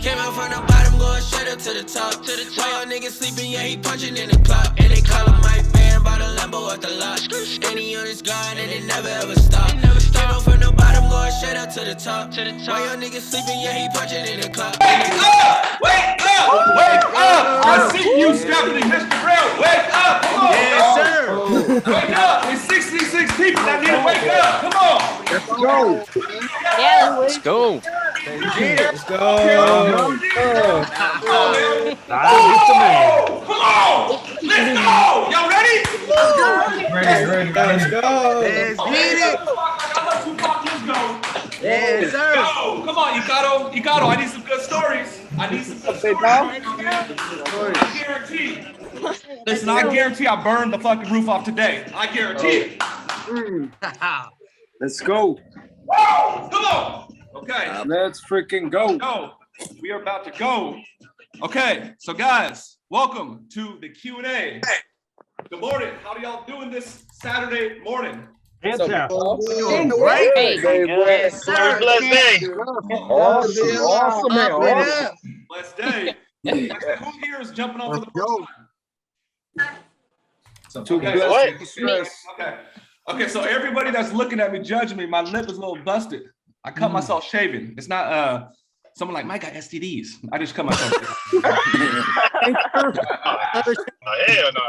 Came out from the bottom, going straight up to the top. While y'all niggas sleeping, yeah, he punching in the clock. And they call him Mike Man by the Lambo at the lot. And he on his grind and it never ever stop. Came out from the bottom, going straight up to the top. While y'all niggas sleeping, yeah, he punching in the clock. Wake up! Wake up! Wake up! I see you stepping in Mr. Brown. Wake up! Come on! Yes, sir. Wake up! It's 66 people that need to wake up. Come on! Let's go. Yeah. Let's go. Let's go. Come on! Let's go! Y'all ready? Ready. Let's go. Let's get it. Let's go. Yes, sir. Go. Come on, Icaro. I need some good stories. I guarantee. Listen, I guarantee I burned the fucking roof off today. I guarantee it. Let's go. Whoa! Come on. Okay. Let's freaking go. Go. We are about to go. Okay, so guys, welcome to the Q&A. Good morning. How do y'all doing this Saturday morning? Great. Yes, sir. Blessed day. Awesome, man. Blessed day. Who here is jumping on for the first time? Okay, so everybody that's looking at me, judging me, my lip is a little busted. I cut myself shaving. It's not someone like Mike got STDs. I just cut myself. Hell no.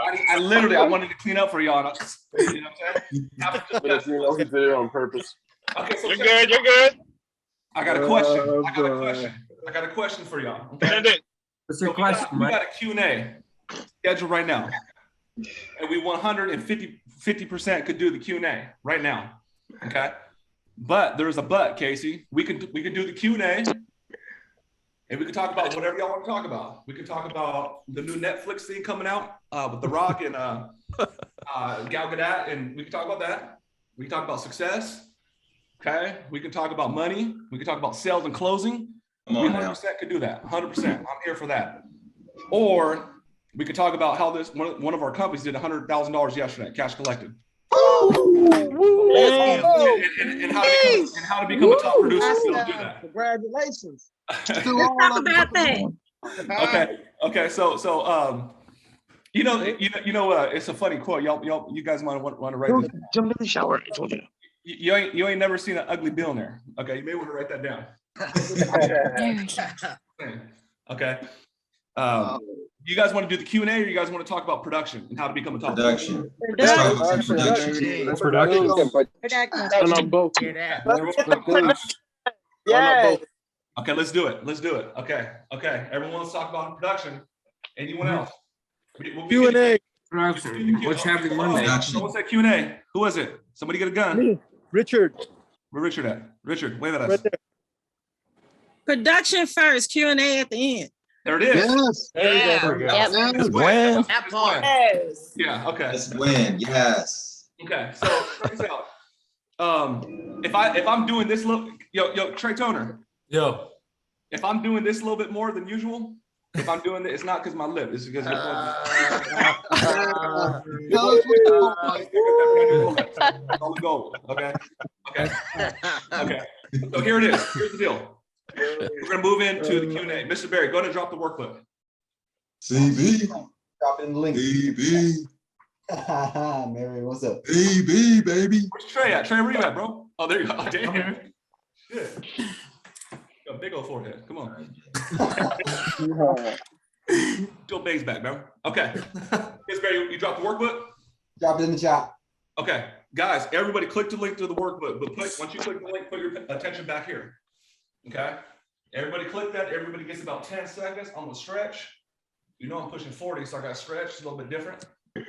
I wanted to clean up for y'all. You know what I'm saying? He did it on purpose. Okay, so You're good. I got a question. I got a question for y'all. Okay? What's your question, we got a Q&A scheduled right now. And we 150% could do the Q&A right now. Okay? But there's a but, Casey. We could do the Q&A. And we could talk about whatever y'all want to talk about. We could talk about the new Netflix thing coming out with The Rock and Gal Gadot, and we can talk about that. We can talk about success. Okay, we can talk about money. We can talk about sales and closing. We 100% could do that. 100%. I'm here for that. Or we could talk about how this one of our companies did $100,000 yesterday, cash collected. And how to become a top producer. We'll do that. Congratulations. Let's talk about that. Okay. So it's a funny quote. You guys might want to write this. Jump in the shower. I told you. You ain't never seen an ugly billionaire. Okay, you may want to write that down. Okay. You guys want to do the Q&A, or you guys want to talk about production and how to become a top production? Let's talk about production. Okay, let's do it. Okay. Everyone wants to talk about production. Anyone else? Q&A. What's happening Monday? Someone said Q&A. Who is it? Somebody get a gun. Me. Richard. Where Richard at? Richard, wave at us. Right there. Production first, Q&A at the end. There it is. Yes. Yep. That's When? That part. Yeah, okay. Let's win. Yes. Okay, so check this out. If I'm doing this little, yo, Trey Toner. Yo. If I'm doing this a little bit more than usual, if I'm doing it, it's not because my lip. It's because your all the gold. Okay. So here it is. Here's the deal. We're gonna move into the Q&A. Mr. Barry, go ahead and drop the workbook. CB. Drop in the link. CB. Mary, what's up? CB, baby. Where's Trey at? Trey, where you at, bro? Oh, there you go. Oh, damn. Shit. Got a big old forehead. Come on. Joe Bags back, bro. Okay. Miss Barry, you dropped the workbook? Drop it in the chat. Okay. Guys, everybody click the link to the workbook, but once you click the link, put your attention back here. Okay? Everybody click that. Everybody gets about 10 seconds. I'm going to stretch. You know I'm pushing 40, so I got to stretch. It's a little bit different. Okay.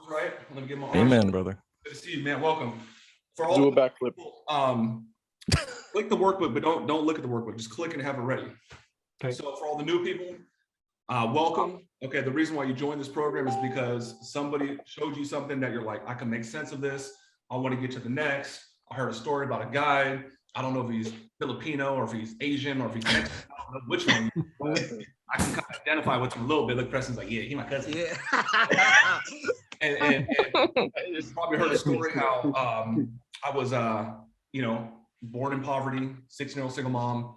Right? Let me get my arms. Amen, brother. Good to see you, man. Welcome. For all Do a backflip. Click the workbook, but don't look at the workbook. Just click and have it ready. Okay. So for all the new people, welcome. Okay, the reason why you joined this program is because somebody showed you something that you're like, I can make sense of this. I want to get to the next. I heard a story about a guy. I don't know if he's Filipino or if he's Asian or if he's Mexican. I don't know which one. But I can kind of identify with him a little bit. Look, Preston's like, yeah, he's my cousin. Yeah. and you probably heard a story how I was, born in poverty, 16-year-old single mom.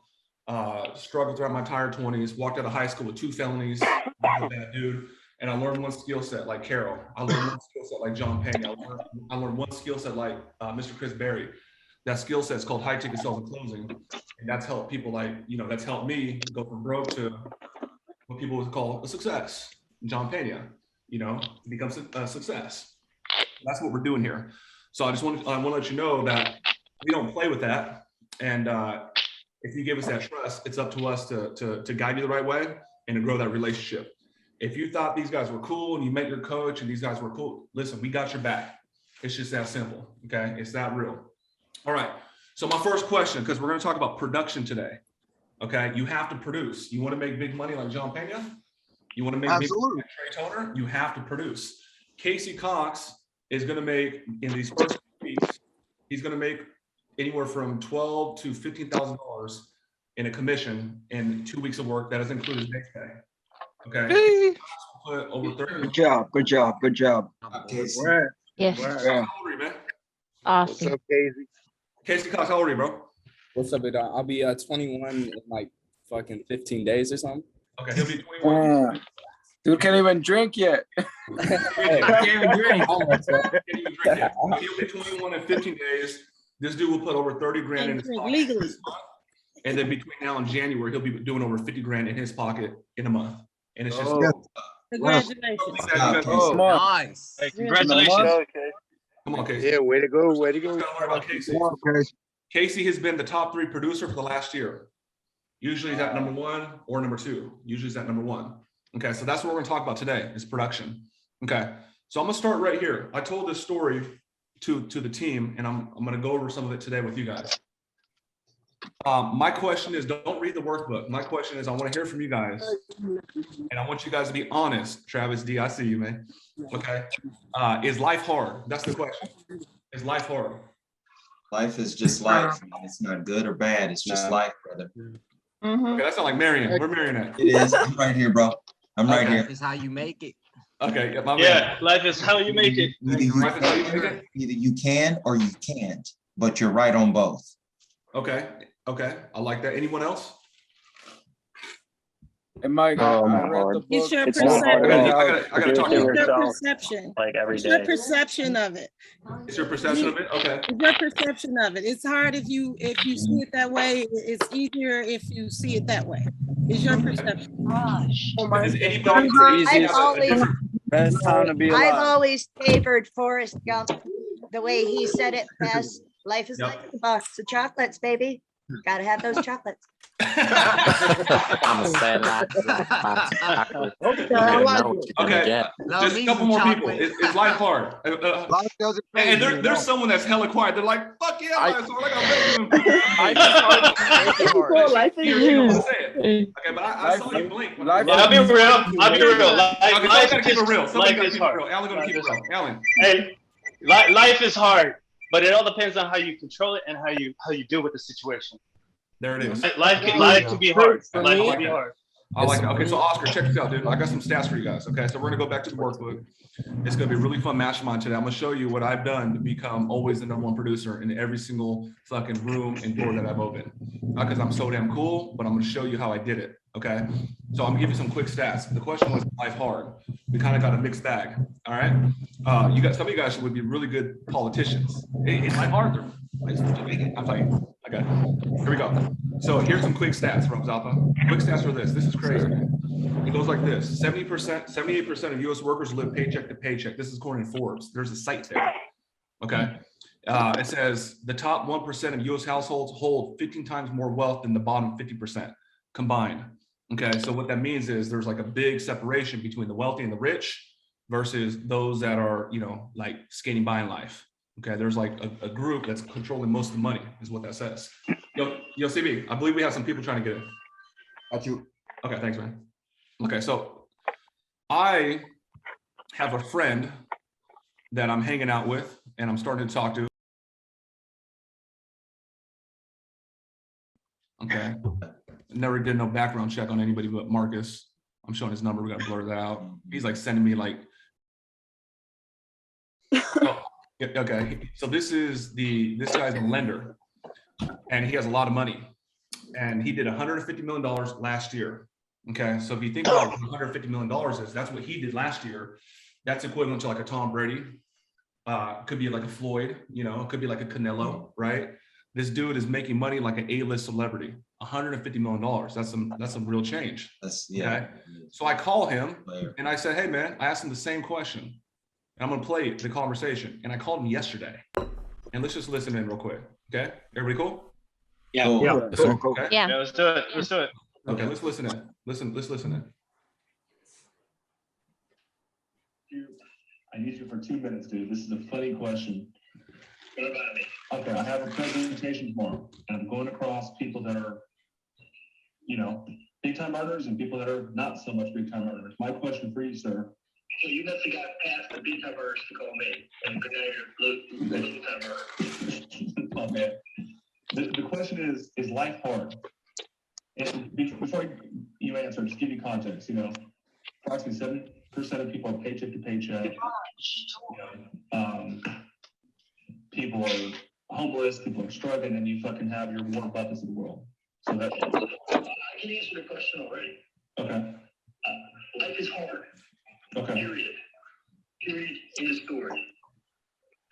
struggled throughout my entire 20s, walked out of high school with 2 felonies. I was a bad dude. And I learned one skill set like Carol. I learned one skill set like John Payne. I learned one skill set like Mr. Chris Berry. That skill set is called high ticket sales and closing. And that's helped people like, that's helped me go from broke to what people would call a success. John Pena, becomes a success. That's what we're doing here. So I want to let you know that we don't play with that. And if you give us that trust, it's up to us to guide you the right way and to grow that relationship. If you thought these guys were cool and you met your coach and these guys were cool, listen, we got your back. It's just that simple, okay? It's that real. All right, so my first question, because we're gonna talk about production today, okay? You have to produce. You wanna make big money like John Pena? You wanna make big money like Trey Toner? You have to produce. Casey Cox is gonna make, in these first weeks, he's gonna make anywhere from $12,000 to $15,000 in a commission in 2 weeks of work. That doesn't include his base pay. Okay. Put over 30. Good job. Okay. Yes. How old are you, man? Awesome. Casey Cox, how old are you, bro? What's up, I'll be 21 in like fucking 15 days or something. Okay, he'll be 21. Dude can't even drink yet. Can't even drink. He'll be 21 in 15 days. This dude will put over 30 grand in his pocket legally. this month. And then between now and January, he'll be doing over 50 grand in his pocket in a month. And it's just Congratulations. Nice. Hey, congratulations. Come on, Casey. Yeah, way to go. Gotta learn about Casey. Casey has been the top 3 producer for the last year. Usually he's at number 1 or number 2. Usually he's at number 1. Okay, so that's what we're gonna talk about today is production. Okay, so I'm gonna start right here. I told this story to the team, and I'm gonna go over some of it today with you guys. My question is, don't read the workbook. My question is, I want to hear from you guys, and I want you guys to be honest. Travis D, I see you, man. Okay, is life hard? That's the question. Is life hard? Life is just life. Man. It's not good or bad. It's just life, brother. Okay, that's not like Marion. We're Marion at. It is. I'm right here, bro. I'm right here. Is how you make it. Okay, yeah, my man. Yeah, life is how you make it. Either you can or you can't, but you're right on both. Okay, I like that. Anyone else? And Mike, I read the book. It's your It's perception. I gotta talk to you. It's your perception. Like every It's your day. perception of it. It's your perception of it. Okay. It's your perception of it. It's hard if you see it that way. It's easier if you see it that way. It's your perception. Gosh. Does anybody Easiest- have a different- Best time to be I've alive. always favored Forrest Gump, the way he said it best. Life is Yep. like a box of chocolates, baby. Gotta have those chocolates. I'm saying that. Okay, just a couple more people. Is life hard? And there's someone that's hella quiet. They're like, fuck yeah, life's hard. I got Life you don't want to say it. Okay, but I saw you blink. Life- Yeah, I'll be real. Okay, Life gotta keep it real. Somebody life gotta is keep it hard. real. Alan gonna keep it real. Alan. Hey, life is hard, but it all depends on how you control it and how you deal with the situation. There it is. Life can be hard. Life can be hard. I like that. Okay, so Oscar, check this out, dude. I got some stats for you guys. Okay, so we're gonna go back to the workbook. It's gonna be a really fun mastermind today. I'm gonna show you what I've done to become always the #1 producer in every single fucking room and door that I've opened. Not because I'm so damn cool, but I'm gonna show you how I did it. Okay, so I'm gonna give you some quick stats. The question was, life hard? We kind of got a mixed bag. All right, you got some of you guys would be really good politicians. Is life hard? I'm telling you. Okay, here we go. So here's some quick stats from Zalpa. Quick stats are this. This is crazy. It goes like this. 78% of US workers live paycheck to paycheck. This is according to Forbes. There's a site there. Okay. It says the top 1% of US households hold 15 times more wealth than the bottom 50% combined. Okay. So what that means is there's like a big separation between the wealthy and the rich versus those that are, like skating by in life. Okay, there's like a group that's controlling most of the money, is what that says. Yo, CB, I believe we have some people trying to get in. Got you. Okay, thanks, man. Okay, so I have a friend that I'm hanging out with and I'm starting to talk to. Okay, never did no background check on anybody but Marcus. I'm showing his number, we gotta blur that out. He's like sending me like, okay, so this guy's a lender and he has a lot of money. and he did $150 million last year. Okay, so if you think about what $150 million is, that's what he did last year. That's equivalent to like a Tom Brady. Could be like a Floyd, you know, it could be like a Canelo, right? This dude is making money like an A-list celebrity. $150 million. That's some real change. Okay. So I call him and I said, hey man, I asked him the same question. And I'm gonna play the conversation. And I called him yesterday. And let's just listen in real quick. Okay. Everybody cool? Yeah. Cool. Yeah. Okay. Yeah, let's do it. Let's do it. Okay, let's listen in. Let's listen in. I need you for 2 minutes, dude. This is a funny question. What about me? Okay, I have a presentation tomorrow, and I'm going across people that are, you know, big-time earners and people that are not so much big-time earners. My question for you, sir. So you must have got past the big-time earners to call me, and now you're little-time earner. Oh, man. The question is life hard? And before you answer, just give you context, you know, approximately 7% of people are paycheck to paycheck. People are homeless, people are struggling, and you fucking have your Warren Buffetts of the world. So that I can answer the question already. Okay. Life is hard. Okay. Period. In the story.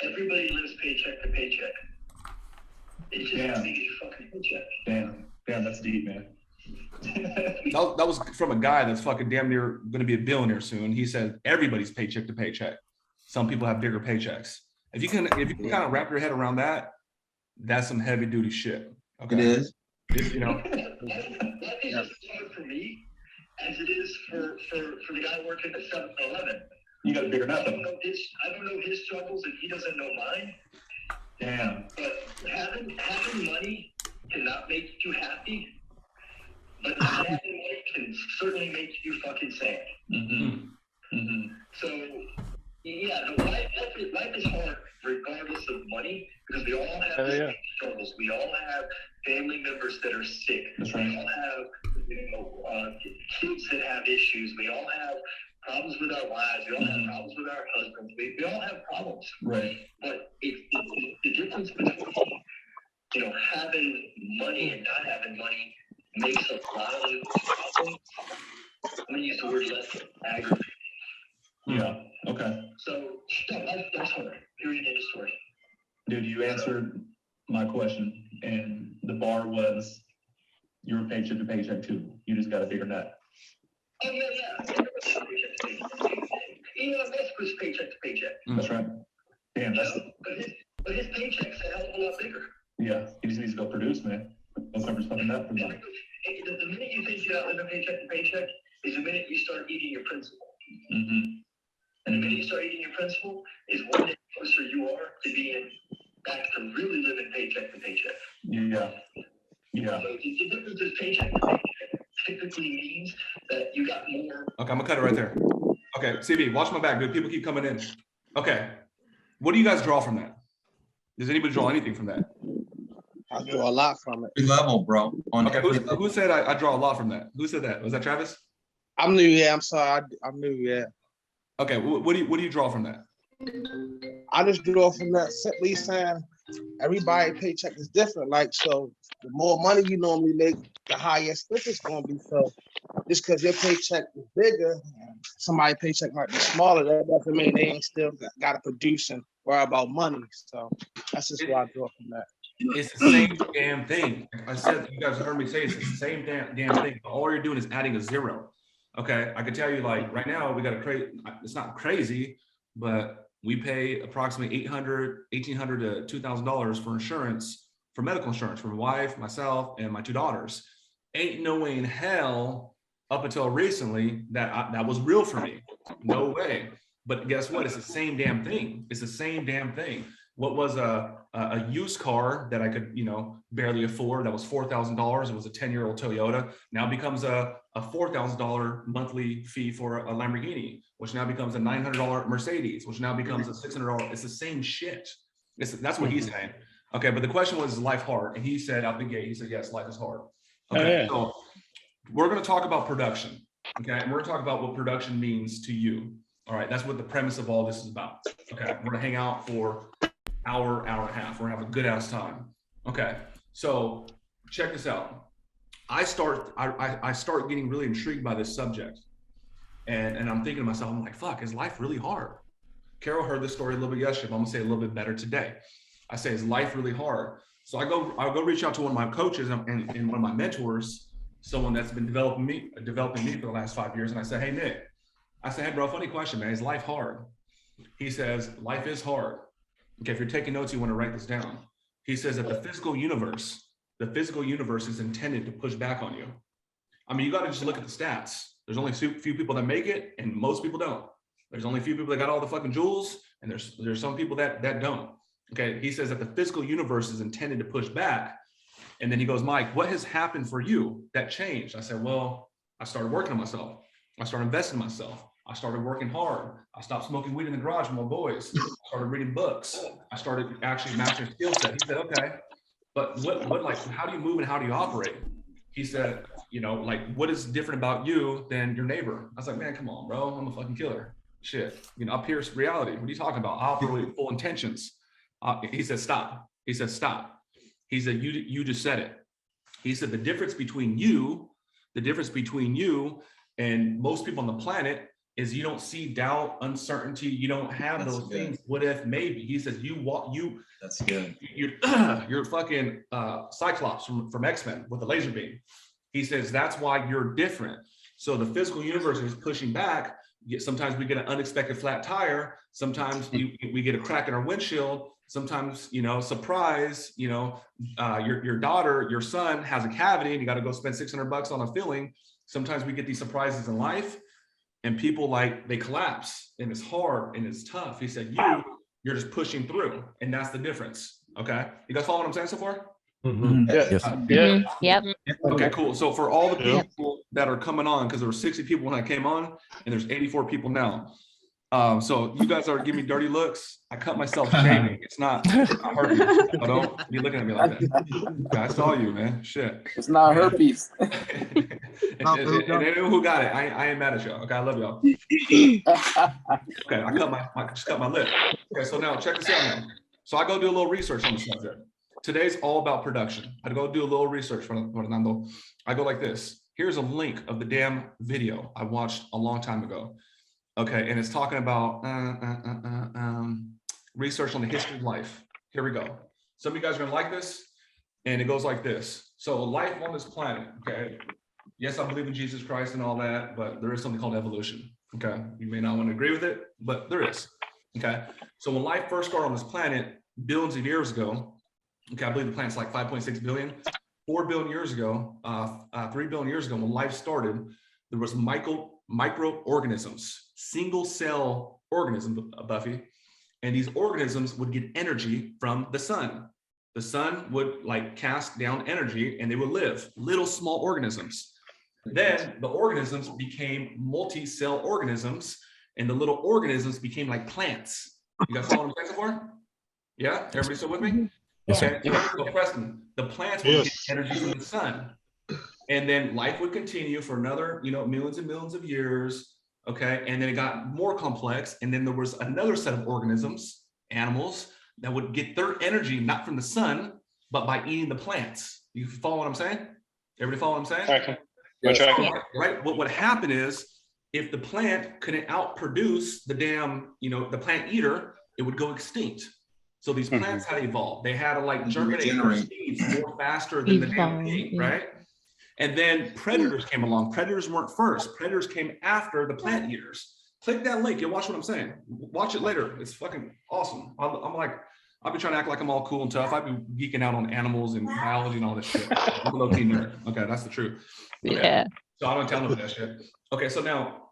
Everybody lives paycheck to paycheck. It's just the biggest fucking paycheck. Damn, that's deep, man. That was from a guy that's fucking damn near going to be a billionaire soon. He said everybody's paycheck to paycheck. Some people have bigger paychecks. If you can kind of wrap your head around that, that's some heavy duty shit. Okay. It is. You know. That is as hard for me as it is for the guy working at 7-Eleven. You got a bigger nut. I don't know his struggles, and he doesn't know mine. Damn. But having money cannot make you happy. But having money can certainly make you fucking sad. So, yeah, life is hard regardless of money because we all have struggles. We all have family members that are sick. That's right. We all have kids that have issues. We all have problems with our wives. We all have problems with our husbands. We all have problems. Right. But the difference between, you know, having money and not having money makes a lot of problems. I'm gonna use the word less aggravating. Yeah. Okay. So that's hard. Period. End of story. Dude, you answered my question, and the bar was your paycheck to paycheck too. You just got a bigger net. Oh yeah. Elon Musk was paycheck to paycheck. That's right. Damn, but his paycheck's a hell of a lot bigger. Yeah, he just needs to go produce, man. No cover's fucking up for that. The minute you think you're not living paycheck to paycheck is the minute you start eating your principal. And the minute you start eating your principal is one day closer you are to being back to really living paycheck to paycheck. Yeah. So the difference is paycheck to paycheck typically means that you got more. Okay, I'm gonna cut it right there. Okay, CB, watch my back, dude. People keep coming in. Okay, what do you guys draw from that? Does anybody draw anything from that? I draw a lot from it. Level, bro. Okay, who said I draw a lot from that? Who said that? Was that Travis? I'm new, yeah. I'm sorry. I'm new, yeah. Okay, what do you draw from that? I just draw from that simply saying everybody's paycheck is different. Like, so the more money you normally make, the higher expenses gonna be. So just because your paycheck is bigger, somebody's paycheck might be smaller. That doesn't mean they ain't still got to produce and worry about money. So that's just what I draw from that. It's the same damn thing. I said, you guys heard me say it's the same damn thing. All you're doing is adding a zero. Okay, I can tell you, like right now we got a crazy. It's not crazy, but we pay approximately $1,800 to $2,000 for insurance, for medical insurance for my wife, myself, and my 2 daughters. Ain't no way in hell up until recently that was real for me. No way. But guess what? It's the same damn thing. It's the same damn thing. What was a used car that I could, you know, barely afford, that was $4,000. It was a 10-year-old Toyota. Now becomes a $4,000 monthly fee for a Lamborghini, which now becomes a $900 Mercedes, which now becomes a $600. It's the same shit. That's what he's saying. Okay, but the question was, is life hard? And he said out the gate, he said, yes, life is hard. Okay, so we're going to talk about production. Okay, and we're going to talk about what production means to you. All right, that's what the premise of all this is about. Okay, we're going to hang out for hour and a half. We're gonna have a good ass time. Okay, so check this out. I start getting really intrigued by this subject. And I'm thinking to myself, I'm like, fuck, is life really hard? Carol heard this story a little bit yesterday, but I'm gonna say it a little bit better today. I say, is life really hard? So I'll go reach out to one of my coaches and one of my mentors, someone that's been developing me for the last 5 years. And I said, hey, Nick, I said, hey, bro, funny question, man. Is life hard? He says, life is hard. Okay, if you're taking notes, you want to write this down. He says that the physical universe is intended to push back on you. I mean, you got to just look at the stats. There's only a few people that make it, and most people don't. There's only a few people that got all the fucking jewels, and there's some people that don't. Okay, he says that the physical universe is intended to push back. And then he goes, Mike, what has happened for you that changed? I said, well, I started working on myself. I started investing in myself. I started working hard. I stopped smoking weed in the garage with my boys. I started reading books. I started actually mastering skill set. He said, okay, but what like, how do you move and how do you operate? He said, you know, like, what is different about you than your neighbor? I was like, man, come on, bro. I'm a fucking killer. Shit. You know, up here's reality. What are you talking about? I operate with full intentions. He said, stop. He said, stop. He said, you just said it. He said, the difference between you and most people on the planet is you don't see doubt, uncertainty. You don't have those things. What if, maybe? He says, that's good. You're fucking Cyclops from X-Men with a laser beam. He says, that's why you're different. So the physical universe is pushing back. Sometimes we get an unexpected flat tire. Sometimes we get a crack in our windshield. Sometimes, you know, surprise, you know, your daughter, your son has a cavity and you got to go spend $600 on a filling. Sometimes we get these surprises in life and people like, they collapse and it's hard and it's tough. He said, you're just pushing through, and that's the difference. Okay. You guys follow what I'm saying so far? Mm-hmm. Yeah. Yep. Okay, cool. So for all the people that are coming on, because there were 60 people when I came on and there's 84 people now. So you guys are giving me dirty looks. I cut myself shaving. It's not herpes. So don't be looking at me like that. I saw you, man. Shit. It's not herpes. and anyone who got it, I ain't mad at y'all. Okay, I love y'all. Okay, I just cut my lip. Okay, so now check this out now. So I go do a little research on the subject. Today's all about production. I go do a little research, Fernando. I go like this. Here's a link of the damn video I watched a long time ago. Okay, and it's talking about research on the history of life. Here we go. Some of you guys are gonna like this, and it goes like this. So life on this planet, okay? Yes, I believe in Jesus Christ and all that, but there is something called evolution, okay? You may not want to agree with it, but there is, okay? So when life first started on this planet, billions of years ago, okay, I believe the planet's like 5.6 billion. 4 billion years ago, 3 billion years ago, when life started, there was microorganisms, single cell organisms, Buffy, and these organisms would get energy from the sun. The sun would like cast down energy and they would live, little small organisms. Then the organisms became multi-cell organisms and the little organisms became like plants. You guys follow what I'm saying so far? Yeah, everybody still with me? Okay, so Preston, the plants would get energy from the sun. And then life would continue for another, you know, millions and millions of years. Okay. And then it got more complex. And then there was another set of organisms, animals, that would get their energy, not from the sun, but by eating the plants. You follow what I'm saying? Everybody follow what I'm saying? Okay. Yes. Right. What would happen is if the plant couldn't outproduce the damn, you know, the plant eater, it would go extinct. So these plants had evolved. They had to like germinate their seeds more faster than the damn thing, right? And then predators came along. Predators weren't first. Predators came after the plant eaters. Click that link. You'll watch what I'm saying. Watch it later. It's fucking awesome. I've been trying to act like I'm all cool and tough. I've been geeking out on animals and biology and all this shit. I'm a low-key nerd. Okay, that's the truth. Okay. Yeah. So I don't tell them that shit. Okay, so now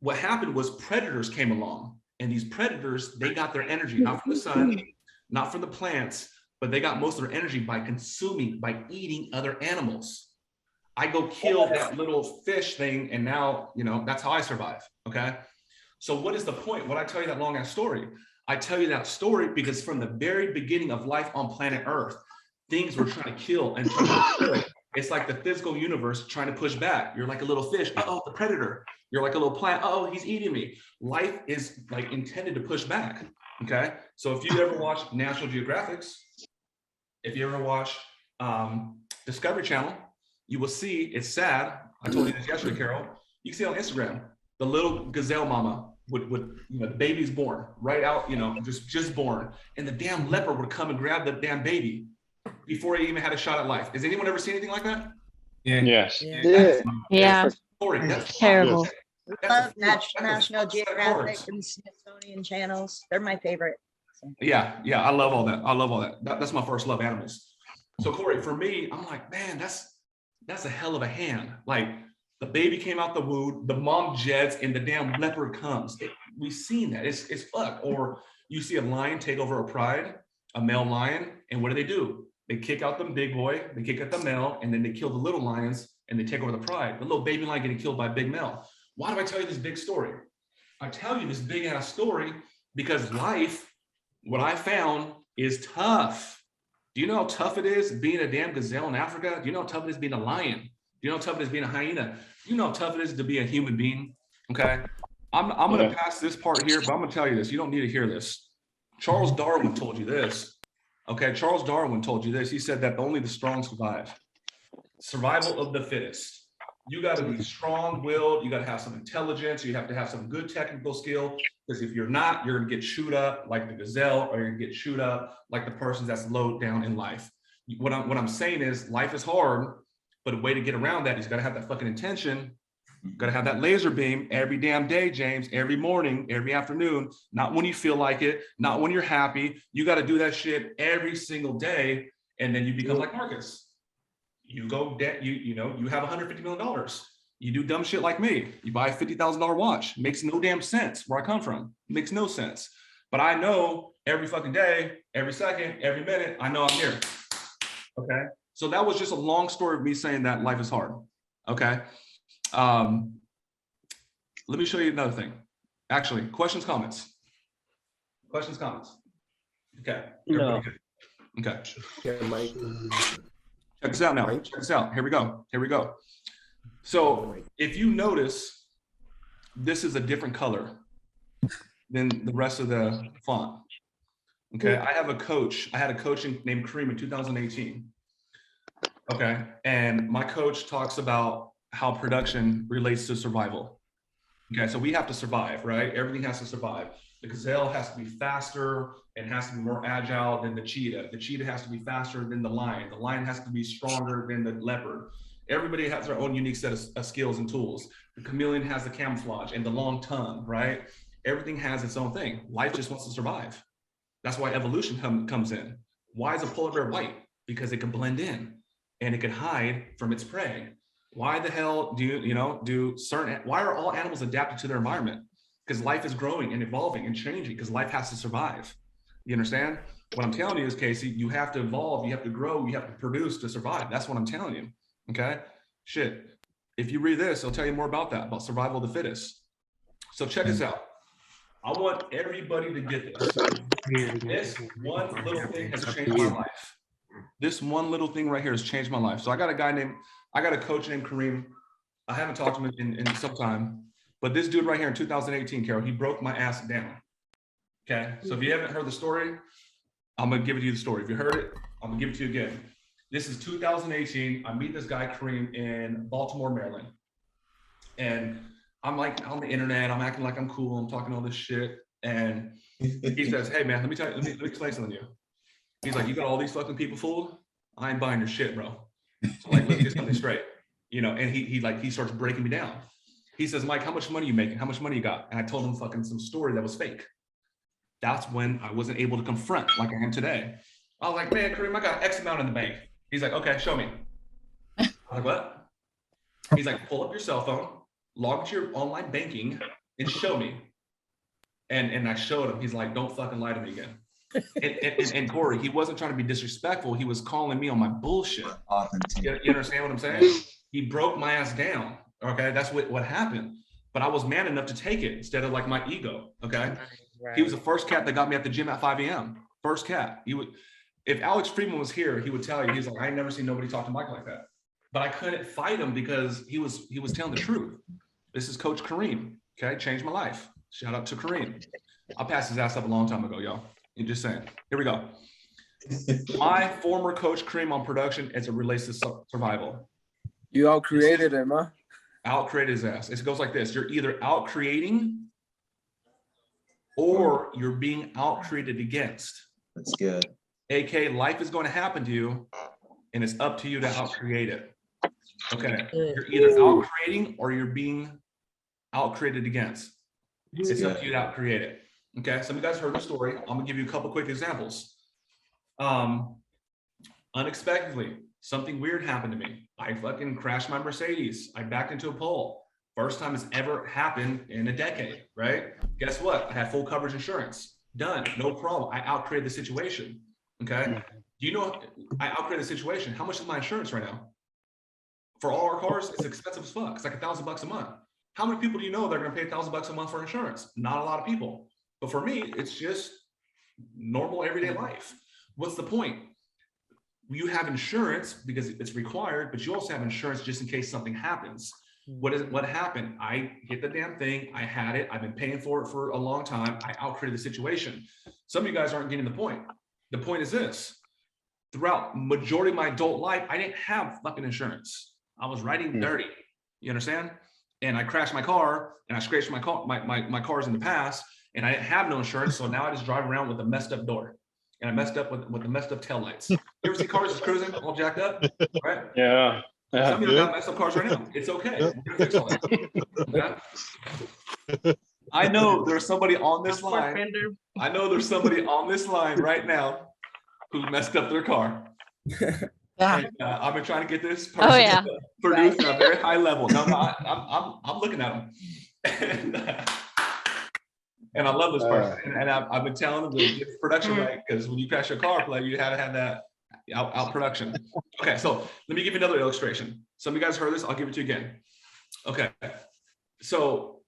what happened was predators came along. And these predators, they got their energy, not from the sun, not from the plants, but they got most of their energy by eating other animals. I go kill that little fish thing, and now, you know, that's how I survive, okay? So what is the point? When I tell you that long-ass story, I tell you that story because from the very beginning of life on planet Earth, things were trying to kill and trying to destroy. It's like the physical universe trying to push back. You're like a little fish, uh-oh, the predator. You're like a little plant, uh-oh, he's eating me. Life is like intended to push back, okay? So if you ever watch National Geographic, if you ever watch Discovery Channel, you will see, it's sad. I told you this yesterday, Carol. You can see on Instagram, the little gazelle mama would the baby's born right out, just born. And the damn leopard would come and grab the damn baby before he even had a shot at life. Has anyone ever seen anything like that? Yeah. Yes. Yeah. That's Terrible. Love National Geographic and Smithsonian channels. They're my favorite. Yeah, I love all that. That's my first love, animals. So Corey, for me, I'm like, man, that's a hell of a hand. Like the baby came out the womb, the mom jets, and the damn leopard comes. We've seen that. It's fuck. Or you see a lion take over a pride, a male lion, and what do? They kick out the big boy, they kick out the male, and then they kill the little lions and they take over the pride. The little baby lion getting killed by a big male. Why do I tell you this big story? I tell you this big ass story because life, what I found, is tough. Do you know how tough it is being a damn gazelle in Africa? Do you know how tough it is being a lion? Do you know how tough it is being a hyena? Do you know how tough it is to be a human being? Okay. I'm going to pass this part here, but I'm going to tell you this. You don't need to hear this. Charles Darwin told you this. Okay. Charles Darwin told you this. He said that only the strong survive. Survival of the fittest. You got to be strong-willed. You got to have some intelligence. You have to have some good technical skill. Because if you're not, you're going to get chewed up like the gazelle, or you're going to get chewed up like the person that's low down in life. What I'm saying is life is hard, but a way to get around that is you got to have that fucking intention. You got to have that laser beam every damn day, James, every morning, every afternoon, not when you feel like it, not when you're happy. You got to do that shit every single day. And then you become like Marcus. You go debt, you have $150 million. You do dumb shit like me. You buy a $50,000 watch. Makes no damn sense where I come from. Makes no sense. But I know every fucking day, every second, every minute, I know I'm here. Okay. So that was just a long story of me saying that life is hard. Okay. Let me show you another thing. Actually, questions, comments. Questions, comments. Okay. No. Okay. Check this out now. Check this out. Here we go. So if you notice, this is a different color than the rest of the font. Okay. I had a coach named Kareem in 2018. Okay. And my coach talks about how production relates to survival. Okay. So we have to survive, right? Everything has to survive. The gazelle has to be faster and has to be more agile than the cheetah. The cheetah has to be faster than the lion. The lion has to be stronger than the leopard. Everybody has their own unique set of skills and tools. The chameleon has the camouflage and the long tongue, right? Everything has its own thing. Life just wants to survive. That's why evolution comes in. Why is a polar bear white? Because it can blend in and it can hide from its prey. Why the hell why are all animals adapted to their environment? Because life is growing and evolving and changing because life has to survive. You understand? What I'm telling you is, Casey, you have to evolve, you have to grow, you have to produce to survive. That's what I'm telling you. Okay? Shit. If you read this, it'll tell you more about that, about survival of the fittest. So check this out. I want everybody to get this. This one little thing has changed my life. This one little thing right here has changed my life. So I got a coach named Kareem. I haven't talked to him in some time, but this dude right here in 2018, Carol, he broke my ass down. Okay. So if you haven't heard the story, I'm going to give it to you the story. If you heard it, I'm going to give it to you again. This is 2018. I meet this guy, Kareem, in Baltimore, Maryland. And I'm like on the internet, I'm acting like I'm cool. I'm talking all this shit. And he says, hey man, let me explain something to you. He's like, you got all these fucking people fooled? I ain't buying your shit, bro. So like, let's get something straight. And he starts breaking me down. He says, Mike, how much money you making? How much money you got? And I told him fucking some story that was fake. That's when I wasn't able to confront like I am today. I was like, man, Kareem, I got X amount in the bank. He's like, okay, show me. I'm like, what? He's like, pull up your cell phone, log into your online banking, and show me. And I showed him. He's like, don't fucking lie to me again. And Corey, he wasn't trying to be disrespectful. He was calling me on my bullshit. You understand what I'm saying? He broke my ass down. Okay, that's what happened. But I was man enough to take it instead of like my ego. Okay, right. He was the first cat that got me at the gym at 5 a.m. First cat. If Alex Friedman was here, he would tell you. He's like, I ain't never seen nobody talk to Mike like that. But I couldn't fight him because he was telling the truth. This is Coach Kareem. Okay, changed my life. Shout out to Kareem. I passed his ass up a long time ago, y'all. I'm just saying. Here we go. My former coach Kareem on production as it relates to survival. You all created him, huh? Out created his ass. It goes like this. You're either out creating or you're being out created against. That's good. AK, life is going to happen to you and it's up to you to out create it. Okay. You're either out creating or you're being out created against. It's up to you to out create it. Okay. Some of you guys heard the story. I'm gonna give you a couple quick examples. Unexpectedly, something weird happened to me. I fucking crashed my Mercedes. I backed into a pole. First time it's ever happened in a decade, right? Guess what? I had full coverage insurance. Done, no problem. I outcreated the situation, okay? Do you know, I outcreated the situation. How much is my insurance right now? For all our cars, it's expensive as fuck. It's like $1,000 a month. How many people do you know that are gonna pay $1,000 a month for insurance? Not a lot of people. But for me, it's just normal everyday life. What's the point? You have insurance because it's required, but you also have insurance just in case something happens. What happened? I hit the damn thing. I had it. I've been paying for it for a long time. I outcreated the situation. Some of you guys aren't getting the point. The point is this. Throughout majority of my adult life, I didn't have fucking insurance. I was riding dirty. You understand? And I crashed my car and I scratched my cars in the past and I didn't have no insurance. So now I just drive around with a messed up door. And I messed up with the messed up taillights. You ever see cars just cruising all jacked up? Right? Yeah. Some of you got messed up cars right now. It's okay. We're gonna fix all that. Okay? I know there's somebody on this line. I know there's somebody on this line right now who messed up their car. And, I've been trying to get this person produced at a very high level. No, I'm looking at them. And I love this person. And I've been telling them to get the production right, because when you crash your car, like, you haven't had that out production. Okay, so let me give you another illustration. Some of you guys heard this, I'll give it to you again. Okay, so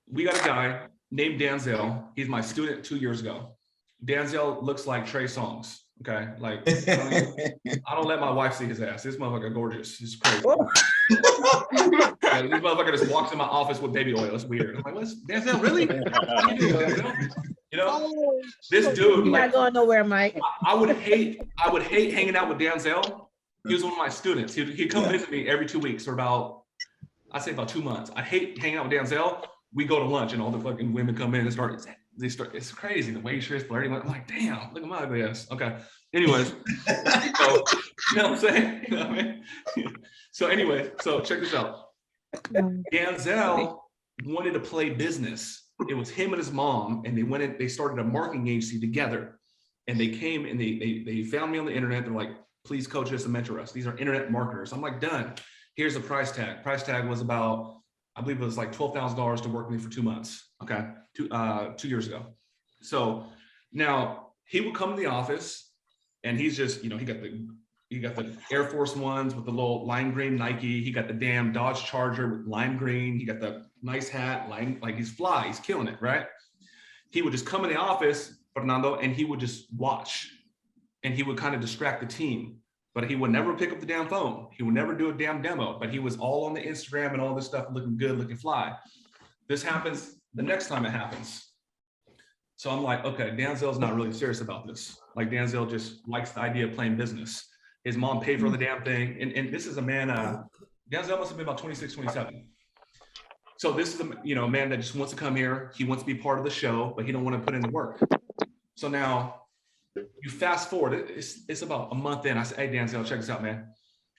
we got a guy named Danzel. He's my student 2 years ago. Danzel looks like Trey Songz. Okay, like I don't let my wife see his ass. This motherfucker gorgeous. He's crazy. Yeah, this motherfucker just walks in my office with baby oil. It's weird. I'm like, what's Danzel really? You know, this dude. You're not going nowhere, Mike. I would hate hanging out with Danzel. He was one of my students. He'd come visit me every 2 weeks for I'd say about 2 months. I hate hanging out with Danzel. We go to lunch and all the fucking women come in and start. It's crazy the way she's flirting. I'm like, damn, look at my ugly ass. Okay. Anyways, so, you know what I'm saying? You know what I mean? So anyway, so check this out. Danzel wanted to play business. It was him and his mom, and they started a marketing agency together. And they came and they found me on the internet. They're like, please coach us and mentor us. These are internet marketers. I'm like, done. Here's the price tag. Price tag was about, I believe it was like $12,000 to work with me for 2 months. Okay. 2 years ago. So now he would come to the office and he's just, you know, he got the Air Force Ones with the little lime green Nike. He got the damn Dodge Charger with lime green. He got the nice hat, like he's fly, he's killing it, right? He would just come in the office, Fernando, and he would just watch and he would kind of distract the team, but he would never pick up the damn phone. He would never do a damn demo, but he was all on the Instagram and all this stuff, looking good, looking fly. This happens the next time it happens. So I'm like, okay, Danzel's not really serious about this. Like Danzel just likes the idea of playing business. His mom paid for the damn thing. And this is a man, Danzel must have been about 26, 27. So this is a man that just wants to come here. He wants to be part of the show, but he don't want to put in the work. So now you fast forward, it's about a month in. I said, hey, Danzel, check this out, man.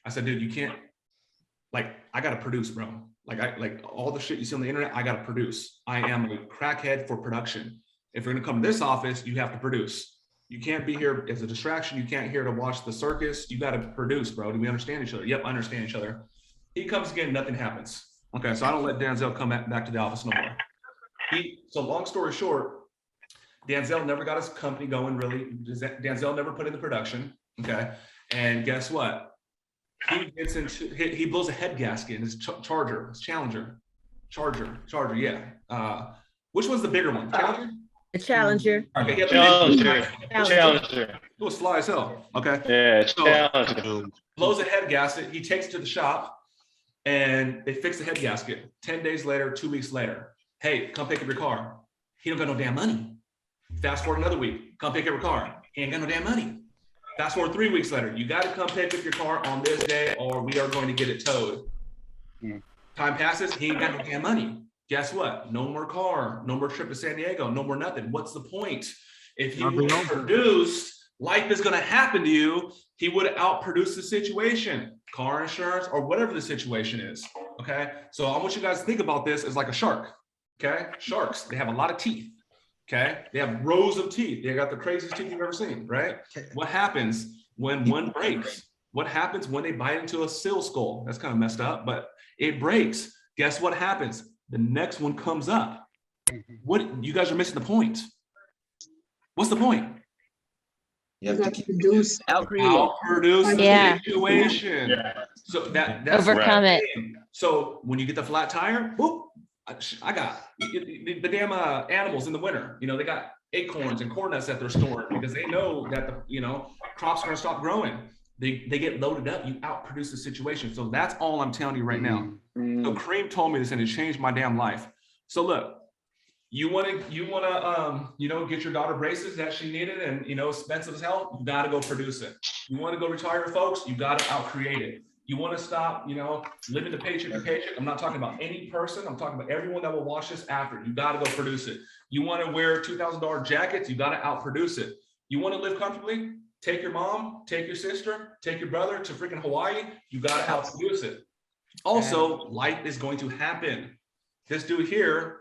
I said, dude, you can't, I got to produce, bro. Like all the shit you see on the internet, I got to produce. I am a crackhead for production. If you're going to come to this office, you have to produce. You can't be here as a distraction. You can't here to watch the circus. You got to produce, bro. Do we understand each other? Yep, I understand each other. He comes again, nothing happens. Okay, so I don't let Danzel come back to the office no more. So long story short, Danzel never got his company going, really. Danzel never put in the production, okay? And guess what? He blows a head gasket in his Charger, his Challenger, yeah. Which one's the bigger one? Challenger? The Challenger. Okay, Challenger. It was fly as hell, okay? Yeah, so, Challenger. Blows a head gasket, he takes it to the shop, and they fix the head gasket. 10 days later, 2 weeks later, hey, come pick up your car. He don't got no damn money. Fast forward another week, come pick up your car. He ain't got no damn money. Fast forward 3 weeks later, you got to come pick up your car on this day or we are going to get it towed. Time passes, he ain't got no damn money. Guess what? No more car, no more trip to San Diego, no more nothing. What's the point? If he would have produced, life is going to happen to you, he would have outproduced the situation, car insurance or whatever the situation is. Okay. So I want you guys to think about this as like a shark. Okay. Sharks, they have a lot of teeth. Okay. They have rows of teeth. They got the craziest teeth you've ever seen, right? What happens when one breaks? What happens when they bite into a seal skull? That's kind of messed up, but it breaks. Guess what happens? The next one comes up. What, you guys are missing the point. What's the point? You have to keep produce, outproduce the situation. So that's overcome it. So when you get the flat tire, whoop, I got the damn animals in the winter. You know, they got acorns and corn nuts that they're storing because they know that the crops are going to stop growing. They get loaded up. You outproduce the situation. So that's all I'm telling you right now. So Kareem told me this and it changed my damn life. So look. You want to, get your daughter braces that she needed and, expensive as hell, you got to go produce it. You want to go retire, folks, you got to outcreate it. You want to stop, living the paycheck to paycheck. I'm not talking about any person. I'm talking about everyone that will watch this after. You got to go produce it. You want to wear $2,000 jackets, you got to outproduce it. You want to live comfortably? Take your mom, take your sister, take your brother to freaking Hawaii. You got to outproduce it. Also, life is going to happen. This dude here,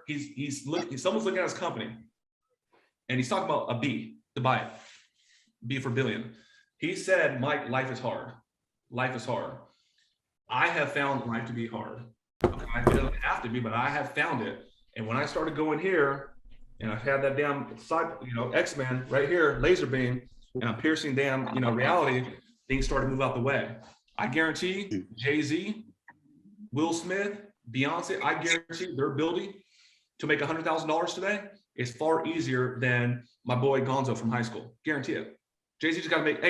someone's looking at his company and he's talking about a B to buy it, B for billion. He said, Mike, life is hard. Life is hard. I have found life to be hard. Okay? It doesn't have to be, but I have found it. And when I started going here and I had that damn side, X-Men right here, laser beam, and I'm piercing damn, reality, things started to move out the way. I guarantee Jay-Z, Will Smith, Beyonce, I guarantee their ability to make $100,000 today is far easier than my boy Gonzo from high school. Guarantee it. Jay-Z just got to make,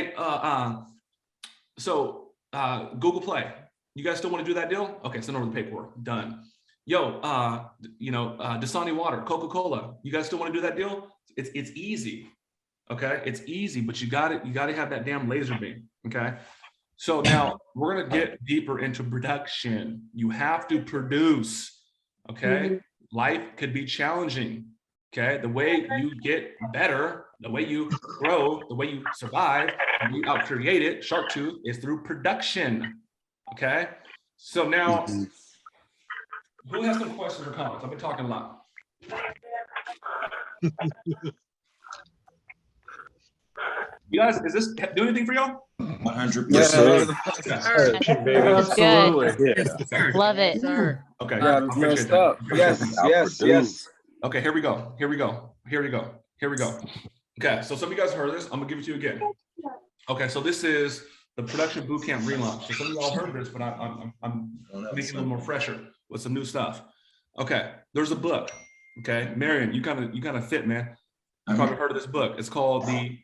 Google Play. You guys still want to do that deal? Okay, send over the paperwork. Done. Yo, Dasani Water, Coca-Cola. You guys still want to do that deal? It's easy. Okay, it's easy, but you got to have that damn laser beam. Okay. So now we're going to get deeper into production. You have to produce, okay? Life could be challenging, okay? The way you get better, the way you grow, the way you survive, and you outcreate it, shark tooth, is through production, okay? So now, who has some questions or comments? I've been talking a lot. You guys, is this do anything for y'all? 100%. Absolutely. Yeah. Love it. Okay. Messed up. Yes. Okay, here we go. Okay, so some of you guys heard this. I'm gonna give it to you again. Okay, so this is the production bootcamp relaunch. So some of y'all heard this, but I'm making it a little more fresher with some new stuff. Okay, there's a book. Okay, Marion, you kind of fit, man. You probably heard of this book. It's called the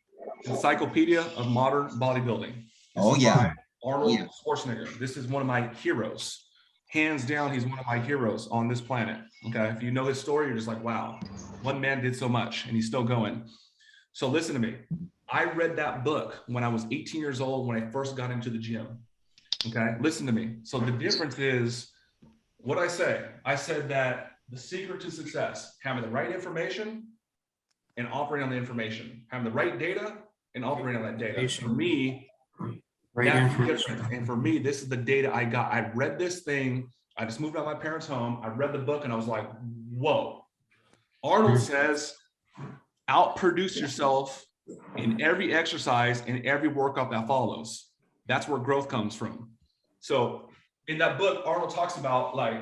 Encyclopedia of Modern Bodybuilding. Arnold Schwarzenegger. This is one of my heroes. Hands down, he's one of my heroes on this planet. Okay, if you know his story, you're just like, wow, one man did so much and he's still going. So listen to me. I read that book when I was 18 years old when I first got into the gym. Okay, listen to me. So the difference is what I say. I said that the secret to success, having the right information and operating on the information, having the right data and operating on that data. For me, that's different. And for me, this is the data I got. I read this thing. I just moved out of my parents' home. I read the book and I was like, whoa. Arnold says, outproduce yourself in every exercise and every workout that follows. That's where growth comes from. So in that book, Arnold talks about like,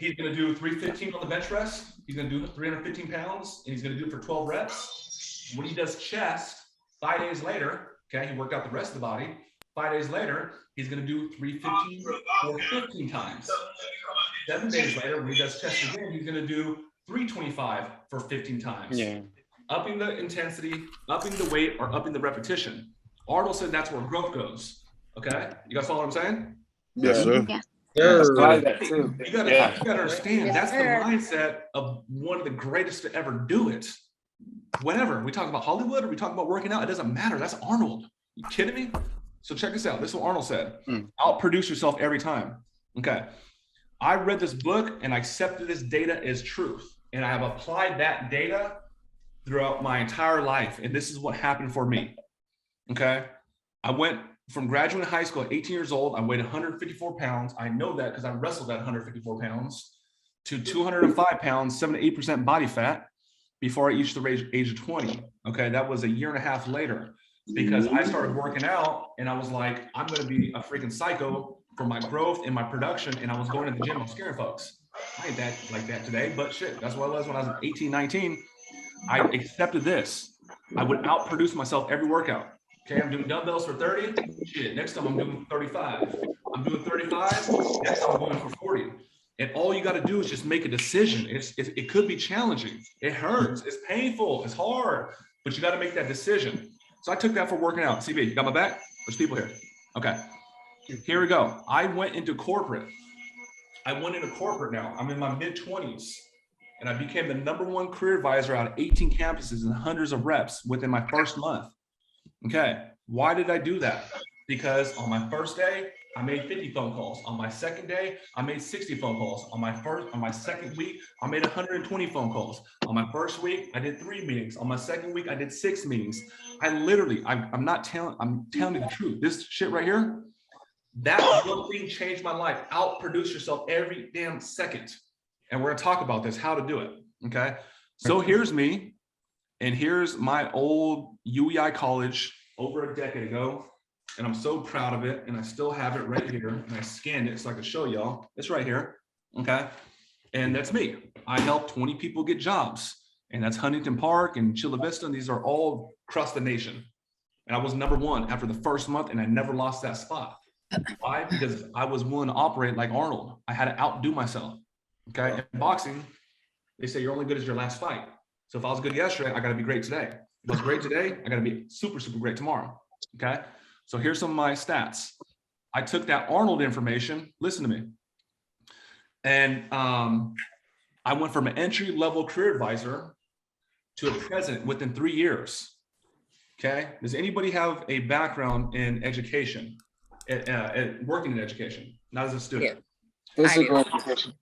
he's going to do 315 on the bench press. He's going to do 315 pounds and he's going to do it for 12 reps. When he does chest, 5 days later, okay, he worked out the rest of the body. 5 days later, he's going to do 315 or 15 times. 7 days later, when he does chest again, he's going to do 325 for 15 times. Yeah. Upping the intensity, upping the weight, or upping the repetition. Arnold said that's where growth goes. Okay, you guys follow what I'm saying? Yes, sir. Yeah. You gotta understand that's the mindset of one of the greatest to ever do it. Whenever we talk about Hollywood or we talk about working out, it doesn't matter. That's Arnold. You kidding me? So check this out. This is what Arnold said. Outproduce yourself every time. Okay. I read this book and I accepted this data as truth. And I have applied that data throughout my entire life. And this is what happened for me. Okay. I went from graduating high school at 18 years old. I weighed 154 pounds. I know that because I wrestled at 154 pounds to 205 pounds, 7 to 8% body fat before I reached the age of 20. Okay. That was a year and a half later because I started working out and I was like, I'm going to be a freaking psycho for my growth and my production. And I was going to the gym and scaring folks. I ain't that like that today, but shit, that's what I was when I was 18, 19. I accepted this. I would outproduce myself every workout. Okay, I'm doing dumbbells for 30. Shit, next time I'm doing 35. I'm doing 35. Next time I'm doing for 40. And all you got to do is just make a decision. It could be challenging. It hurts. It's painful. It's hard. But you got to make that decision. So I took that for working out. CB, you got my back? There's people here. Okay. Here we go. I went into corporate. Now. I'm in my mid-20s. And I became the #1 career advisor out of 18 campuses and hundreds of reps within my first month. Okay. Why did I do that? Because on my first day, I made 50 phone calls. On my second day, I made 60 phone calls. On my second week, I made 120 phone calls. On my first week, I did 3 meetings. On my second week, I did 6 meetings. I'm telling you the truth. This shit right here, that one thing changed my life. Outproduce yourself every damn second. And we're gonna talk about this, how to do it, okay? So here's me, and here's my old UEI college over a decade ago. And I'm so proud of it. And I still have it right here. And I scanned it so I can show y'all. It's right here. Okay. And that's me. I helped 20 people get jobs. And that's Huntington Park and Chula Vista. And these are all across the nation. And I was #1 after the first month. And I never lost that spot. Why? Because I was willing to operate like Arnold. I had to outdo myself. Okay. In boxing, they say you're only good as your last fight. So if I was good yesterday, I got to be great today. If I was great today, I got to be super, super great tomorrow. Okay. So here's some of my stats. I took that Arnold information, listen to me. And I went from an entry-level career advisor to a president within 3 years. Okay. Does anybody have a background in education, working in education, not as a student? Physical education.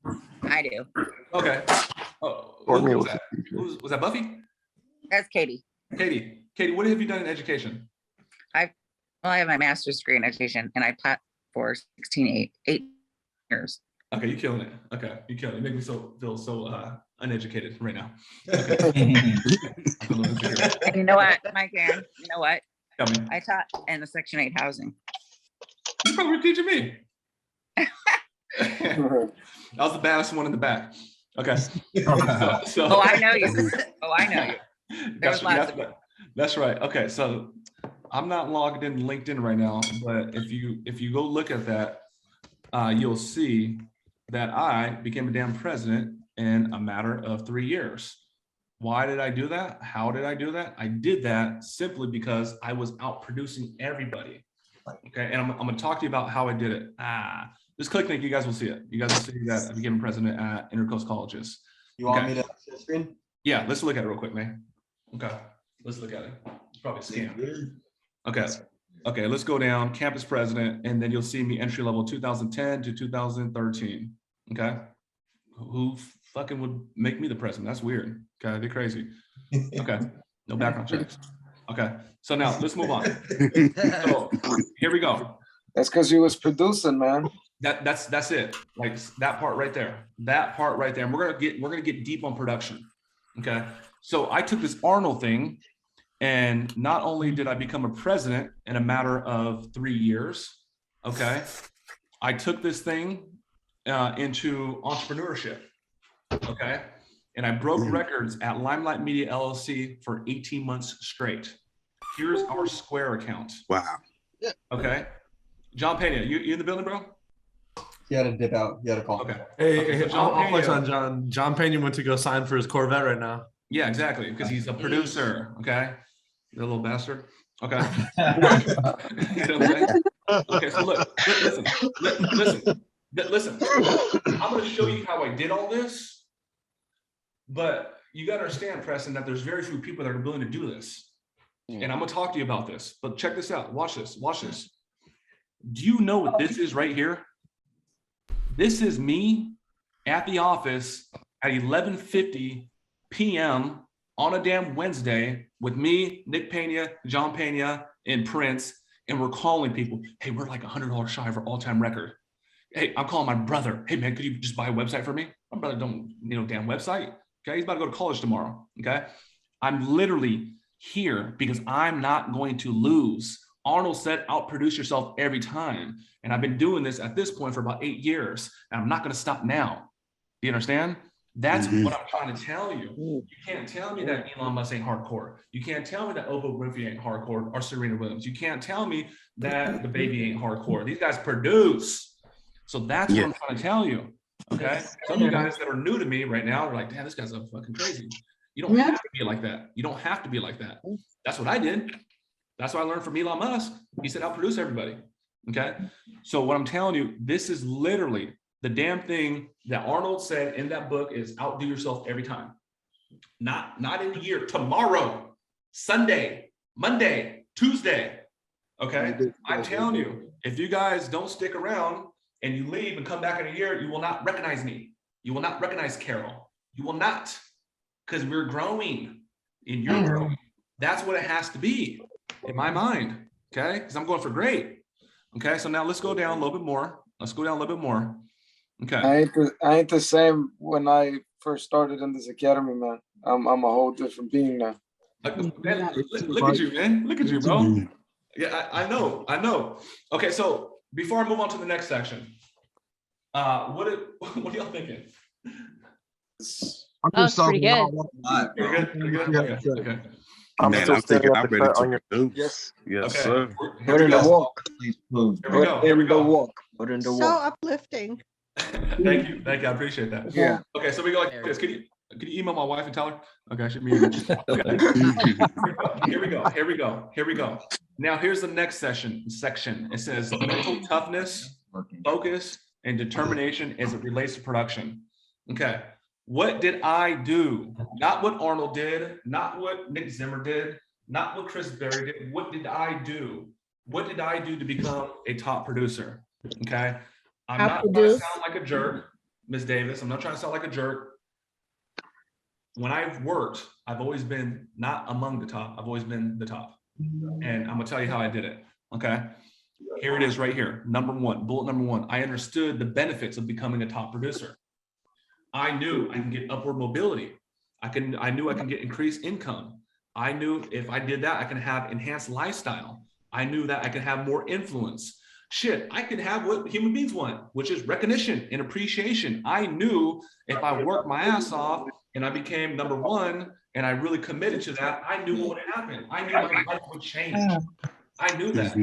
I do. Okay. Oh, who was that? Was that Buffy? That's Katie. Katie, what have you done in education? I have my master's degree in education, and I taught for 8 years. Okay, you're killing it. Okay, you're killing it. You make me feel so uneducated right now. Okay. And you know what, Mike Aaron? You know what? Tell me. I taught in the Section 8 housing. You probably were teaching me. I was the baddest one in the back. Okay. So oh, I know you. I know you. There's lots of it. That's right. Okay, so I'm not logged in LinkedIn right now, but if you go look at that, you'll see that I became a damn president in a matter of 3 years. Why did I do that? How did I do that? I did that simply because I was outproducing everybody. Okay, and I'm going to talk to you about how I did it. Just click link, you guys will see it. You guys will see that I became president at Intercoast Colleges. You want me to share screen? Yeah, let's look at it real quick, man. Okay, let's look at it. It's probably a scam. Okay, let's go down, campus president, and then you'll see me entry level 2010 to 2013. Okay, who fucking would make me the president? That's weird. Okay, they're crazy. Okay, no background checks. Okay, so now let's move on. So here we go. That's because you was producing, man. That's it. Like that part right there. That part right there. And we're gonna get deep on production. Okay, so I took this Arnold thing. And not only did I become a president in a matter of 3 years, okay, I took this thing into entrepreneurship, okay? And I broke records at Limelight Media LLC for 18 months straight. Here's our Square account. Wow. Okay. John Pena, you in the building, bro? He had to dip out. He had to call. Okay. Hey, so I'll flex on John. John Pena went to go sign for his Corvette right now. Yeah, exactly, because he's a producer, okay? The little bastard. Okay. Okay, so look, listen. I'm going to show you how I did all this, but you got to understand, Preston, that there's very few people that are willing to do this. and I'm gonna talk to you about this, but check this out. Watch this. Watch this. Do you know what this is right here? This is me at the office at 11:50 p.m. on a damn Wednesday with me, Nick Pena, John Pena, and Prince, and we're calling people. Hey, we're like $100 shy of our all-time record. Hey, I'm calling my brother. Hey, man, could you just buy a website for me? My brother don't need no damn website. Okay, he's about to go to college tomorrow. Okay, I'm literally here because I'm not going to lose. Arnold said, outproduce yourself every time. And I've been doing this at this point for about 8 years, and I'm not going to stop now. Do you understand? That's what I'm trying to tell you. You can't tell me that Elon Musk ain't hardcore. You can't tell me that Oprah Winfrey ain't hardcore or Serena Williams. You can't tell me that the baby ain't hardcore. These guys produce. So that's what I'm trying to tell you. Okay. Some of you guys that are new to me right now are like, damn, this guy's a fucking crazy. You don't have to be like that. You don't have to be like that. That's what I did. That's what I learned from Elon Musk. He said, outproduce everybody. Okay. So what I'm telling you, this is literally the damn thing that Arnold said in that book is outdo yourself every time. Not in a year, tomorrow, Sunday, Monday, Tuesday. Okay. I'm telling you, if you guys don't stick around and you leave and come back in a year, you will not recognize me. You will not recognize Carol. You will not, because we're growing and you're growing. That's what it has to be in my mind. Okay. Because I'm going for great. Okay. So now let's go down a little bit more. Let's go down a little bit more. Okay. I ain't the same when I first started in this academy, man. I'm a whole different being now. Man, look at you, man. Look at you, bro. Yeah, I know. Okay, so before I move on to the next section, what are y'all thinking? That's pretty good. Pretty good? Okay. I'm thinking I'm ready to produce. Yes, Okay. sir. Here we go. Here we go. So uplifting. Thank you. I appreciate that. Yeah. Okay, so we go like this. Can you email my wife and tell her? Okay, I should be. Okay. Here we go. Now here's the next section. It says mental toughness, focus, and determination as it relates to production. Okay. What did I do? Not what Arnold did, not what Nick Zimmer did, not what Chris Berry did. What did I do? What did I do to become a top producer? Okay. I'm not trying to sound like a jerk, Ms. Davis. I'm not trying to sound like a jerk. When I've worked, I've always been not among the top. I've always been the top. And I'm gonna tell you how I did it. Okay. Here it is right here. Bullet number one. I understood the benefits of becoming a top producer. I knew I can get upward mobility. I knew I can get increased income. I knew if I did that, I can have enhanced lifestyle. I knew that I could have more influence. Shit, I could have what human beings want, which is recognition and appreciation. I knew if I worked my ass off and I became number one and I really committed to that, I knew what would happen. I knew my life would change. I knew that.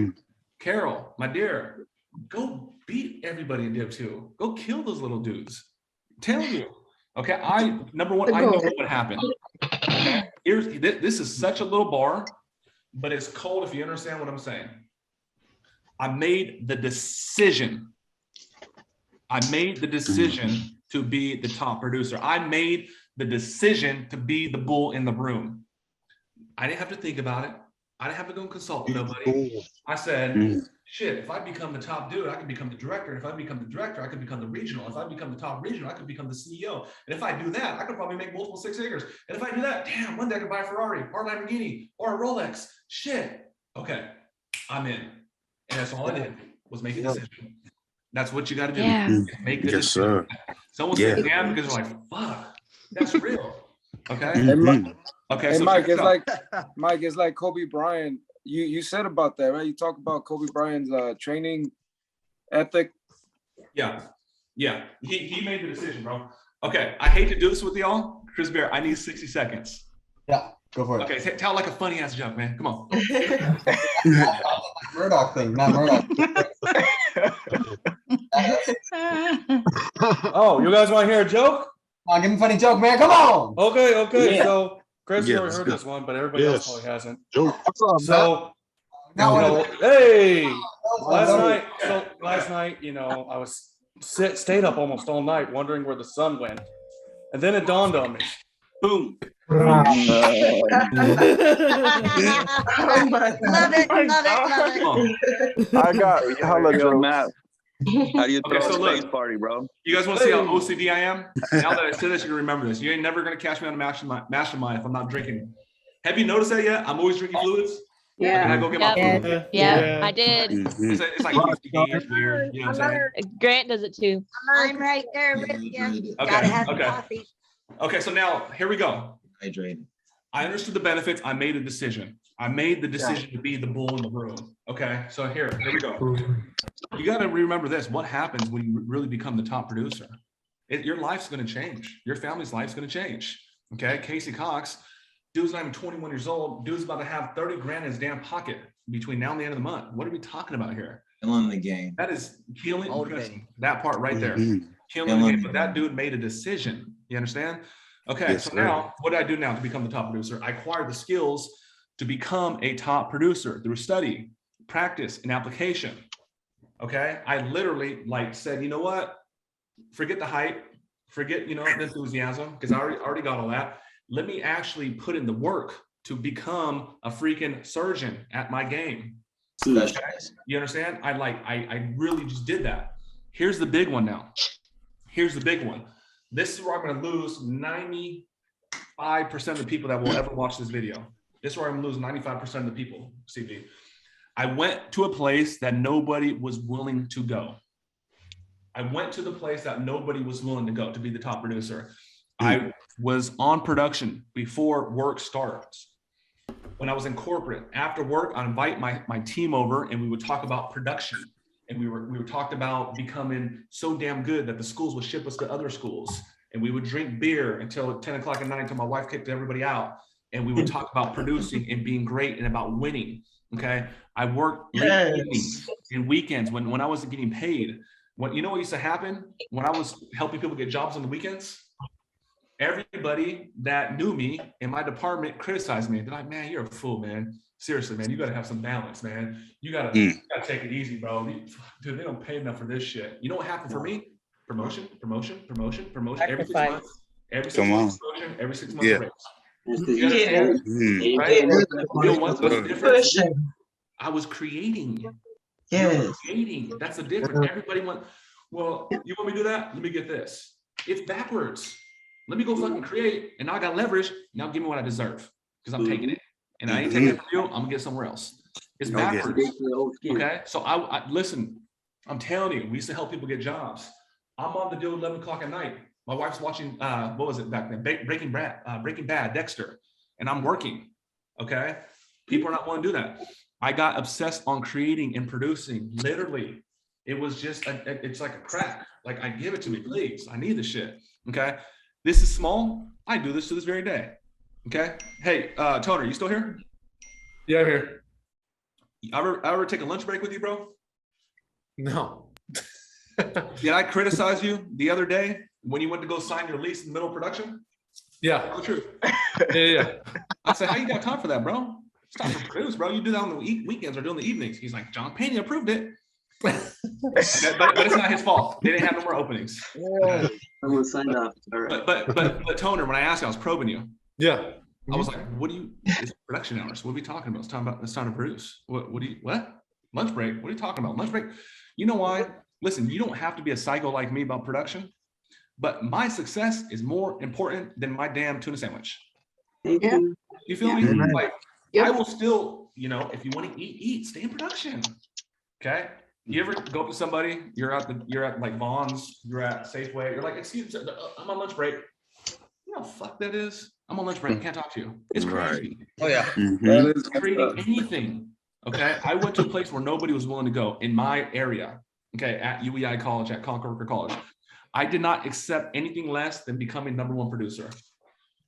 Carol, my dear, go beat everybody in Div 2. Go kill those little dudes. Tell you. Okay, number one, I know what would happen. Okay? This is such a little bar, but it's cold if you understand what I'm saying. I made the decision to be the top producer. I made the decision to be the bull in the room. I didn't have to think about it. I didn't have to go and consult with nobody. I said, shit, if I become the top dude, I can become the director. If I become the director, I can become the regional. If I become the top regional, I can become the CEO. And if I do that, I could probably make multiple 6 figures. And if I do that, damn, one day I could buy a Ferrari or a Lamborghini or a Rolex. Shit. Okay, I'm in. And that's all I did was make a decision. That's what you got to do. Yeah. Make a decision. Sir. Someone said, damn, because they're like, fuck, that's real. Okay. Okay. Hey, So Mike, it's like Kobe Bryant. You said about that, right? You talk about Kobe Bryant's training ethic. Yeah. He made the decision, bro. Okay. I hate to do this with y'all. Chris Bear, I need 60 seconds. Yeah, go for it. Okay. Tell like a funny ass joke, man. Come on. Murdoch thing, not Murdoch. Oh, you guys want to hear a joke? Give me a funny joke, man. Come on. Okay. Yeah. So Chris Yes, already heard go. this one, but everybody else probably hasn't. Joke. So, last night, I was stayed up almost all night wondering where the sun went. And then it dawned on me. Boom. Love it, love it. I got hella Yo, jokes. Matt, how do you Okay, throw so a look. space party, bro? You guys want to see how OCD I am? Now that I said this, you can remember this. You ain't never gonna catch me on a mastermind if I'm not drinking. Have you noticed that yet? I'm always drinking fluids. Yeah. When I go get my food. Yeah, I did. It's like OCD, it's weird. You know what I'm saying? Grant does it too. I'm right there with you. Gotta Okay. have Okay. coffee. Okay. So now here we go. Hydrated. I understood the benefits. I made a decision. I made the decision to be the bull in the room. Okay. So here we go. You got to remember this. What happens when you really become the top producer? Your life's going to change. Your family's life's going to change. Okay. Casey Cox, dude's not even 21 years old. Dude's about to have 30 grand in his damn pocket between now and the end of the month. What are we talking about here? Killing the game. That is killing that part right there. Killing the game. But that dude made a decision. You understand? Okay. Yes, So sir. now what did I do now to become the top producer? I acquired the skills to become a top producer through study, practice, and application. Okay. I literally said, you know what? Forget the hype, forget, the enthusiasm, because I already got all that. Let me actually put in the work to become a freaking surgeon at my game. Okay? You understand? I really just did that. Here's the big one now. Here's the big one. This is where I'm going to lose 95% of the people that will ever watch this video. This is where I'm going to lose 95% of the people, CB. I went to a place that nobody was willing to go. I went to the place that nobody was willing to go to be the top producer. I was on production before work starts. When I was in corporate, after work, I'd invite my team over and we would talk about production. And we were talked about becoming so damn good that the schools would ship us to other schools. And we would drink beer until 10 o'clock at night until my wife kicked everybody out. And we would talk about producing and being great and about winning. Okay. I worked late evenings and weekends when I wasn't getting paid. What used to happen when I was helping people get jobs on the weekends? Everybody that knew me in my department criticized me. They're like, man, you're a fool, man. Seriously, man, you got to have some balance, man. You got to take it easy, bro. Dude, they don't pay enough for this shit. You know what happened for me? Promotion. Every 6 months. Every 6 months promotion. Every 6 months raise. Right? What's the difference? I was creating. Yes. Creating. That's the difference. Everybody went, well, you want me to do that? Let me get this. It's backwards. Let me go fucking create. And now I got leverage. Now give me what I deserve because I'm taking it. And I ain't taking it from you. I'm gonna get somewhere else. It's backwards. Okay. So I listen, I'm telling you, we used to help people get jobs. I'm on the deal 11 o'clock at night. My wife's watching, what was it back then? Breaking Bad, Dexter. And I'm working. Okay. People are not willing to do that. I got obsessed on creating and producing. Literally, it was just, it's like a crack. Like, I give it to me, please. I need this shit. Okay. This is small. I do this to this very day. Okay. Hey, Toner, you still here? Yeah, I'm here. I ever take a lunch break with you, bro? No. Did I criticize you the other day when you went to go sign your lease in the middle of production? Yeah. Tell the truth. Yeah. I said, how you got time for that, bro? It's time to produce, bro. You do that on the weekends or during the evenings. He's like, John Pena approved it. but it's not his fault. They didn't have no more openings. I'm gonna sign up. All right. But Toner, when I asked you, I was probing you. Yeah. I was like, it's production hours. What are we talking about? It's time to produce. What? Lunch break? What are you talking about? Lunch break? You know why? Listen, you don't have to be a psycho like me about production, but my success is more important than my damn tuna sandwich. Yeah. You feel me? Like, I will still, if you want to eat, stay in production. Okay. You ever go up to somebody, you're at like Vaughn's, you're at Safeway, you're like, excuse me, I'm on lunch break. You know how fuck that is? I'm on lunch break, can't talk to you. It's crazy. Oh yeah. That is Creating anything. Okay. I went to a place where nobody was willing to go in my area. Okay. At UEI College, at Concord College. I did not accept anything less than becoming #1 producer.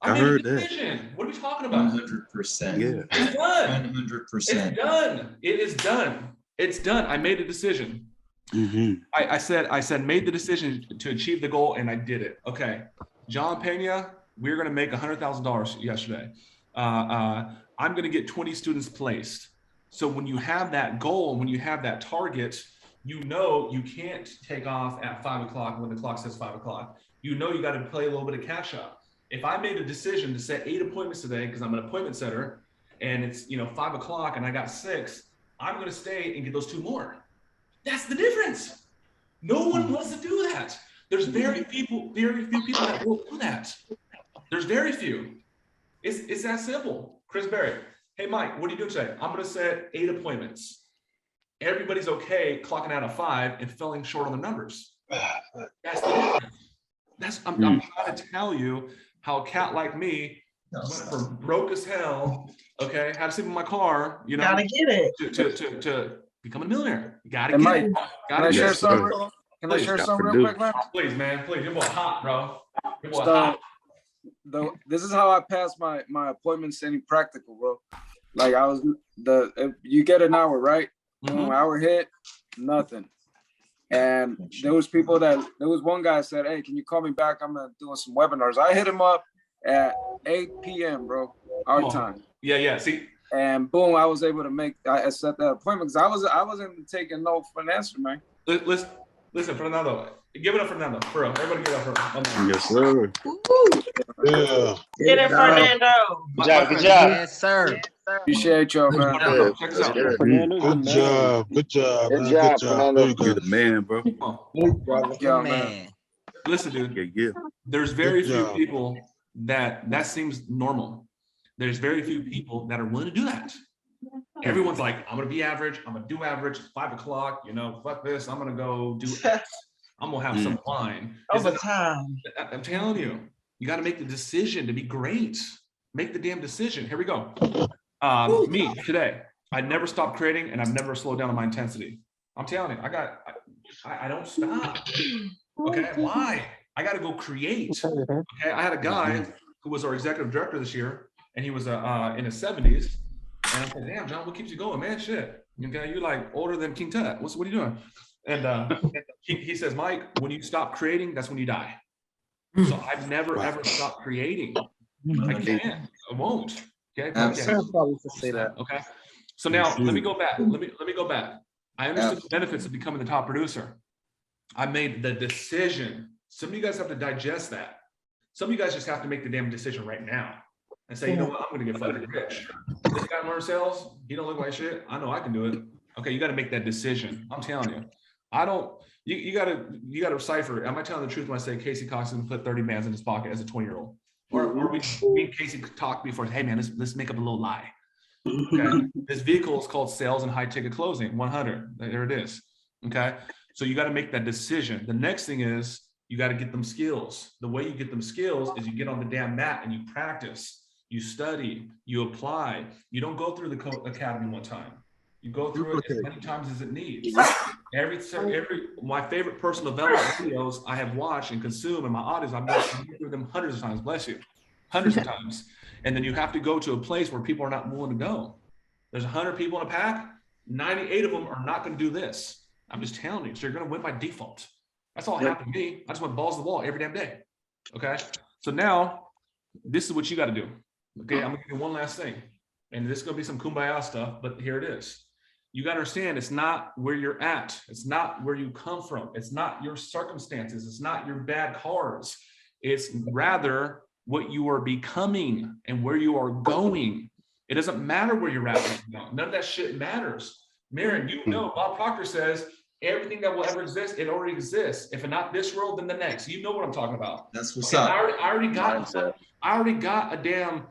I heard that. What are we talking about? 100%. Yeah. It's done. 100%. It's done. It is done. It's done. I made a decision. I said, made the decision to achieve the goal, and I did it. Okay. John Pena, we're going to make $100,000 yesterday. I'm going to get 20 students placed. So when you have that goal, when you have that target, you can't take off at 5 o'clock when the clock says 5 o'clock. You got to play a little bit of catch up. If I made a decision to set 8 appointments today because I'm an appointment setter and it's 5 o'clock and I got 6, I'm going to stay and get those 2 more. That's the difference. No one wants to do that. There's very few people that will do that. There's very few. It's that simple. Chris Berry, hey Mike, what are you doing today? I'm going to set 8 appointments. Everybody's okay clocking out at 5 and falling short on the numbers. That's the difference. I'm trying to tell you how a cat like me went from broke as hell, okay, had to sleep in my car, Gotta get it. to become a millionaire. You gotta Hey, get Mike, it. can I share something? Can I share something real quick, man? Please, man, please. Your boy hot, bro. Your boy So, hot. this is how I passed my appointment setting practical, bro. Like if you get an hour, right? Hour hit, nothing. And there was one guy said, hey, can you call me back? I'm doing some webinars. I hit him up at 8 p.m., bro, our time. Yeah. See, and boom, I was able to I set that appointment because I wasn't taking no for an answer, man. Listen, Fernando. Give it up, Fernando. For real. Everybody give it up for him. Yes, sir. Yeah. Get it, Fernando. Good job. Yes, sir. Appreciate y'all, man. Check this out. Good job. Good job. Man. Good job. Very good. The man, bro. Yeah, man. Listen, dude. There's very few people that seems normal. There's very few people that are willing to do that. Everyone's like, I'm gonna be average. I'm gonna do average. 5 o'clock. Fuck this. I'm gonna go do X. I'm gonna have some wine. Over time. I'm telling you, you got to make the decision to be great. Make the damn decision. Here we go. Me today. I never stopped creating, and I've never slowed down on my intensity. I'm telling you, I don't stop. Okay, why? I got to go create. Okay, I had a guy who was our executive director this year, and he was in his 70s. And I said, damn, John, what keeps you going, man? Shit. Okay, you're like older than King Tut. What are you doing? And he says, Mike, when you stop creating, that's when you die. So I've never ever stopped creating. I can't. I won't. Okay. Okay. So now let me go back. Let me go back. I understood the benefits of becoming the top producer. I made the decision. Some of you guys have to digest that. Some of you guys just have to make the damn decision right now and say, you know what, I'm going to get fucking rich. This guy learn sales. He don't look like shit. I know I can do it. Okay, you got to make that decision. I'm telling you. You gotta cipher. Am I telling the truth when I say Casey Cox put 30 bands in his pocket as a 20-year-old? Or me and Casey talked before, hey man, let's make up a little lie. Okay. This vehicle is called sales and high ticket closing, 100. There it is. Okay. So you got to make that decision. The next thing is you got to get them skills. The way you get them skills is you get on the damn mat and you practice, you study, you apply. You don't go through the academy one time. You go through it as many times as it needs. My favorite personal development videos I have watched and consumed in my audience, I've been through them hundreds of times, bless you, hundreds of times. And then you have to go to a place where people are not willing to go. There's 100 people in a pack, 98 of them are not going to do this. I'm just telling you, so you're going to win by default. That's all happened to me. I just went balls to the wall every damn day. Okay. So now this is what you got to do. Okay. I'm going to give you one last thing. And this is going to be some kumbaya stuff, but here it is. You got to understand, it's not where you're at. It's not where you come from. It's not your circumstances. It's not your bad cards. It's rather what you are becoming and where you are going. It doesn't matter where you're at right now. None of that shit matters. Marion, you know, Bob Proctor says, everything that will ever exist, it already exists. If not this world, then the next. You know what I'm talking about. That's what's up. I already got a damn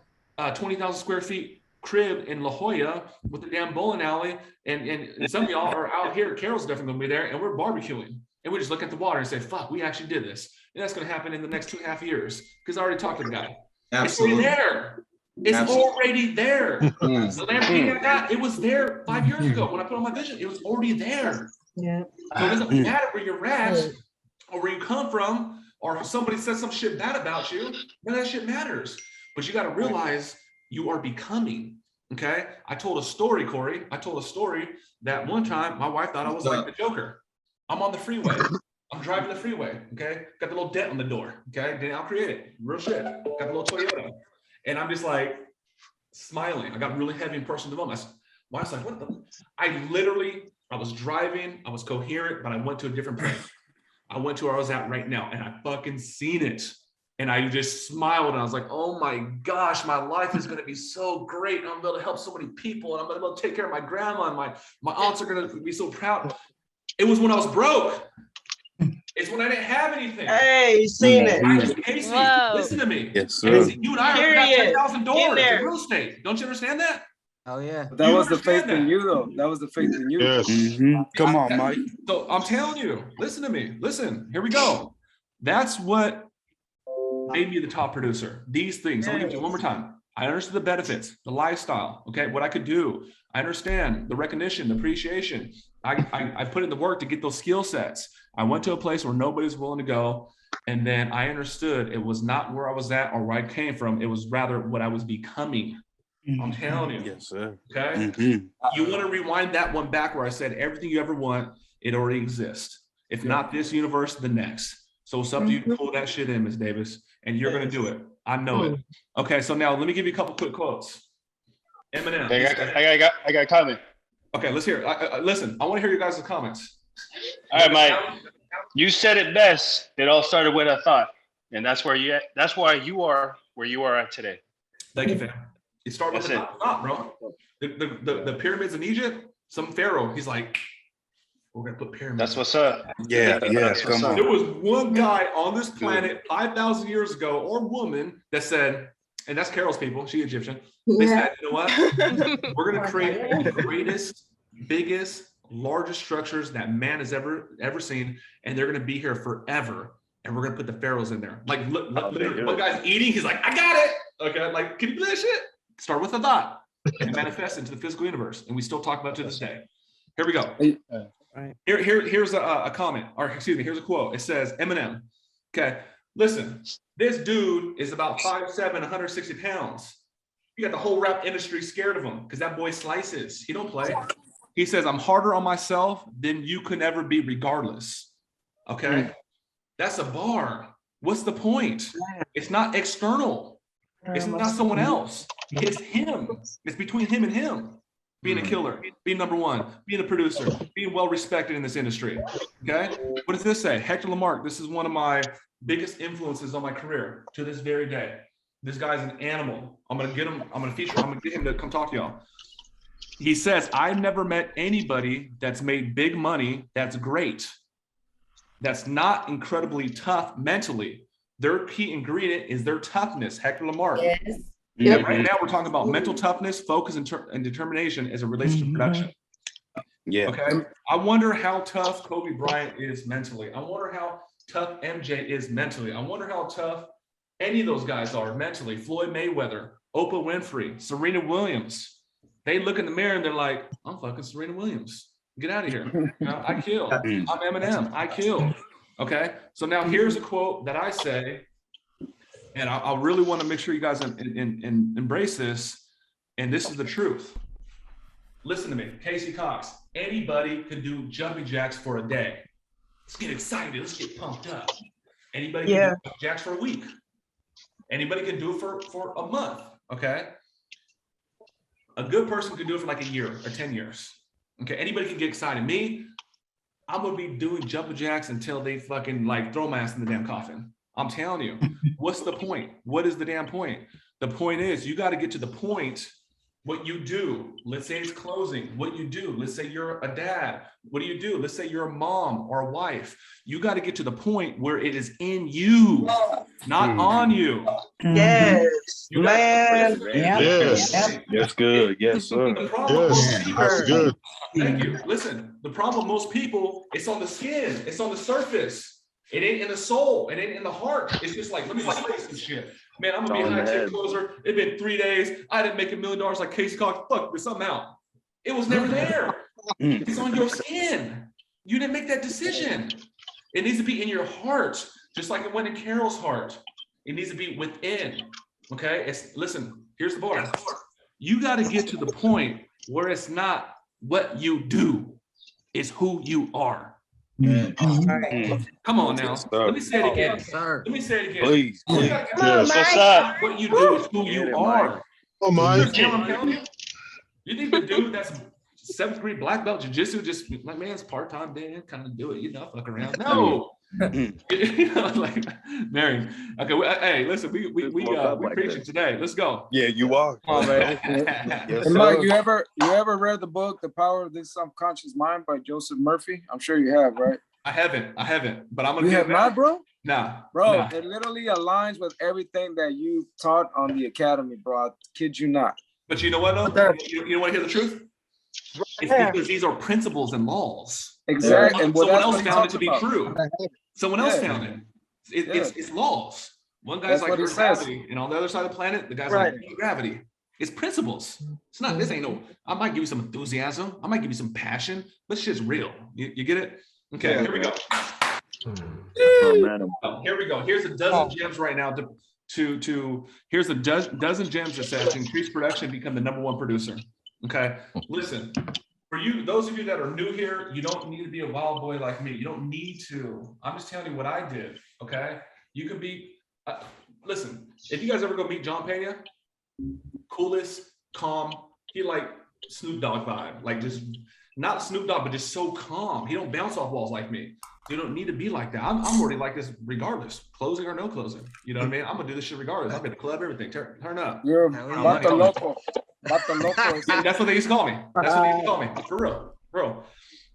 20,000 square feet crib in La Jolla with the damn bowling alley, and some of y'all are out here. Carol's definitely gonna be there, and we're barbecuing, and we just look at the water and say, "Fuck, we actually did this." And that's gonna happen in the next 2.5 years because I already talked to the guy. Absolutely. It's already there. It's already there. The Lamborghini I got, it was there 5 years ago when I put on my vision. It was already there. Yeah. So it doesn't matter where you're at or where you come from, or if somebody says some shit bad about you. None of that shit matters. But you got to realize you are becoming. Okay. I told a story, Corey. I told a story that one time my wife thought I was like the Joker. I'm on the freeway. I'm driving the freeway. Okay. Got the little dent on the door. Okay. Then I'll create it. Real shit. Got the little Toyota. And I'm just like smiling. I got really heavy in personal development. My wife's like, what the? I was driving. I was coherent, but I went to a different place. I went to where I was at right now, and I fucking seen it. And I just smiled and I was like, oh my gosh, my life is gonna be so great. I'm gonna help so many people and I'm gonna be able to take care of my grandma and my aunts are gonna be so proud. It was when I was broke. It's when I didn't have anything. Hey, you seen it. Casey, Whoa. listen to me. Yes, sir. Casey, you and I are Period. $10,000 In there. in real estate. Don't you understand that? Oh yeah. That You was the faith understand in that? you, though. That was the faith in you. Yes. Come on, Mike. So I'm telling you, listen to me. Listen, here we go. That's what made me the top producer. These things. I'm gonna give you one more time. I understood the benefits, the lifestyle, okay, what I could do. I understand the recognition, the appreciation. I put in the work to get those skill sets. I went to a place where nobody's willing to go. And then I understood it was not where I was at or where I came from. It was rather what I was becoming. I'm telling you. Yes, sir. Okay. You want to rewind that one back where I said everything you ever want, it already exists. If not this universe, the next. So it's up to you to pull that shit in, Ms. Davis, and you're going to do it. I know it. Okay. So now let me give you a couple quick quotes. Eminem. I got a comment. Okay, let's hear it. Listen, I want to hear you guys' comments. All right, Mike. You said it best. It all started with a thought, and that's where you. That's why you are where you are at today. Thank you, fam. It started with a thought, bro. The pyramids in Egypt. Some pharaoh. He's like, we're gonna put pyramids. That's what's up. Yeah. Come on. There was one guy on this planet 5,000 years ago, or woman, that said, and that's Carol's people. She Egyptian. They said, you know what? We're gonna create the greatest, biggest, largest structures that man has ever seen, and they're gonna be here forever. And we're gonna put the pharaohs in there. Like, look, one guy's eating. He's like, I got it. Okay, like, can you do that shit? Start with a thought and manifest into the physical universe, and we still talk about it to this day. Here we go. Here's a comment, or excuse me, here's a quote. It says, Eminem. Okay, listen, this dude is about 5'7", 160 pounds. You got the whole rap industry scared of him because that boy slices. He don't play. He says, I'm harder on myself than you could ever be regardless. Okay, that's a bar. What's the point? It's not external. It's not someone else. It's him. It's between him and him. Being a killer, being number one, being a producer, being well respected in this industry. Okay, what does this say? Hector Lamarck. This is one of my biggest influences on my career to this very day. This guy's an animal. I'm gonna get him. I'm gonna feature. I'm gonna get him to come talk to y'all. He says, I've never met anybody that's made big money that's great. That's not incredibly tough mentally. Their key ingredient is their toughness. Hector Lamarck. Yes. Yeah, right now we're talking about mental toughness, focus, and determination as it relates to production. Yeah. Okay. I wonder how tough Kobe Bryant is mentally. I wonder how tough MJ is mentally. I wonder how tough any of those guys are mentally. Floyd Mayweather, Oprah Winfrey, Serena Williams. They look in the mirror and they're like, I'm fucking Serena Williams. Get out of here. You know, I kill. I'm Eminem. I kill. Okay. So now here's a quote that I say, and I really want to make sure you guys embrace this. And this is the truth. Listen to me, Casey Cox. Anybody can do jumping jacks for a day. Let's get excited. Let's get pumped up. Anybody can do jumping jacks for a week. Anybody can do it for a month. Okay. A good person can do it for like a year or 10 years. Okay. Anybody can get excited. Me, I'm gonna be doing jumping jacks until they fucking like throw my ass in the damn coffin. I'm telling you, what's the point? What is the damn point? The point is you got to get to the point, what you do. Let's say it's closing. What you do. Let's say you're a dad. What do you do? Let's say you're a mom or a wife. You got to get to the point where it is in you, not on you. Yes, man. Yes. That's good. Yes, sir. The problem That's good. Thank you. Listen, the problem with most people, it's on the skin. It's on the surface. It ain't in the soul. It ain't in the heart. It's just like, let me just say some shit. Man, I'm going to be a high-tech closer. It's been 3 days. I didn't make $1 million like Casey Cox. Fuck, there's something out. It was never there. It's on your skin. You didn't make that decision. It needs to be in your heart, just like it went in Carol's heart. It needs to be within. Okay? Listen, here's the bar. You got to get to the point where it's not what you do, it's who you are. Come on now. Let me say it again. Let me say it again. Please. What's up? What you do is who you are. Oh my. I'm telling you. You think the dude that's 7th grade black belt jiu-jitsu just like, man, it's part-time, man, kind of do it, you know, fuck around. No, You know, like Mary. Okay, hey, listen, we preaching today. Let's go. Yeah, you are. Come on, man. Yes, And Mike, sir. you ever read the book The Power of the Subconscious Mind by Joseph Murphy? I'm sure you have, right? I haven't, but I'm gonna You get have not, bro? Nah, Bro, nah. it literally aligns with everything that you taught on the academy, bro. I kid you not. But you know what, though? You want to hear the truth? It's because these are principles and laws. Exactly. And Someone that's else what he found it talks to be about. true. Someone else found it. It's laws. One guy's That's like what he Earth says. gravity, and on the other side of the planet, the guy's Right. like gravity. It's principles. It's not. This ain't no. I might give you some enthusiasm. I might give you some passion, but shit's real. You get it? Okay. Here we go. Here we go. Here's a dozen gems right now here's a dozen gems that says to increase production and become the #1 producer. Okay. Listen, for you, those of you that are new here, you don't need to be a wild boy like me. You don't need to. I'm just telling you what I did. Okay. You can be, listen, if you guys ever go meet John Pena, coolest, calm, he like Snoop Dogg vibe, like just not Snoop Dogg, but just so calm. He don't bounce off walls like me. You don't need to be like that. I'm already like this regardless, closing or no closing. You know what I mean? I'm gonna do this shit regardless. I'm at the club, everything. Turn up. You're Vato Loco. Vato Loco. Yeah, that's what they used to call me. That's what they used to call me. For real, bro.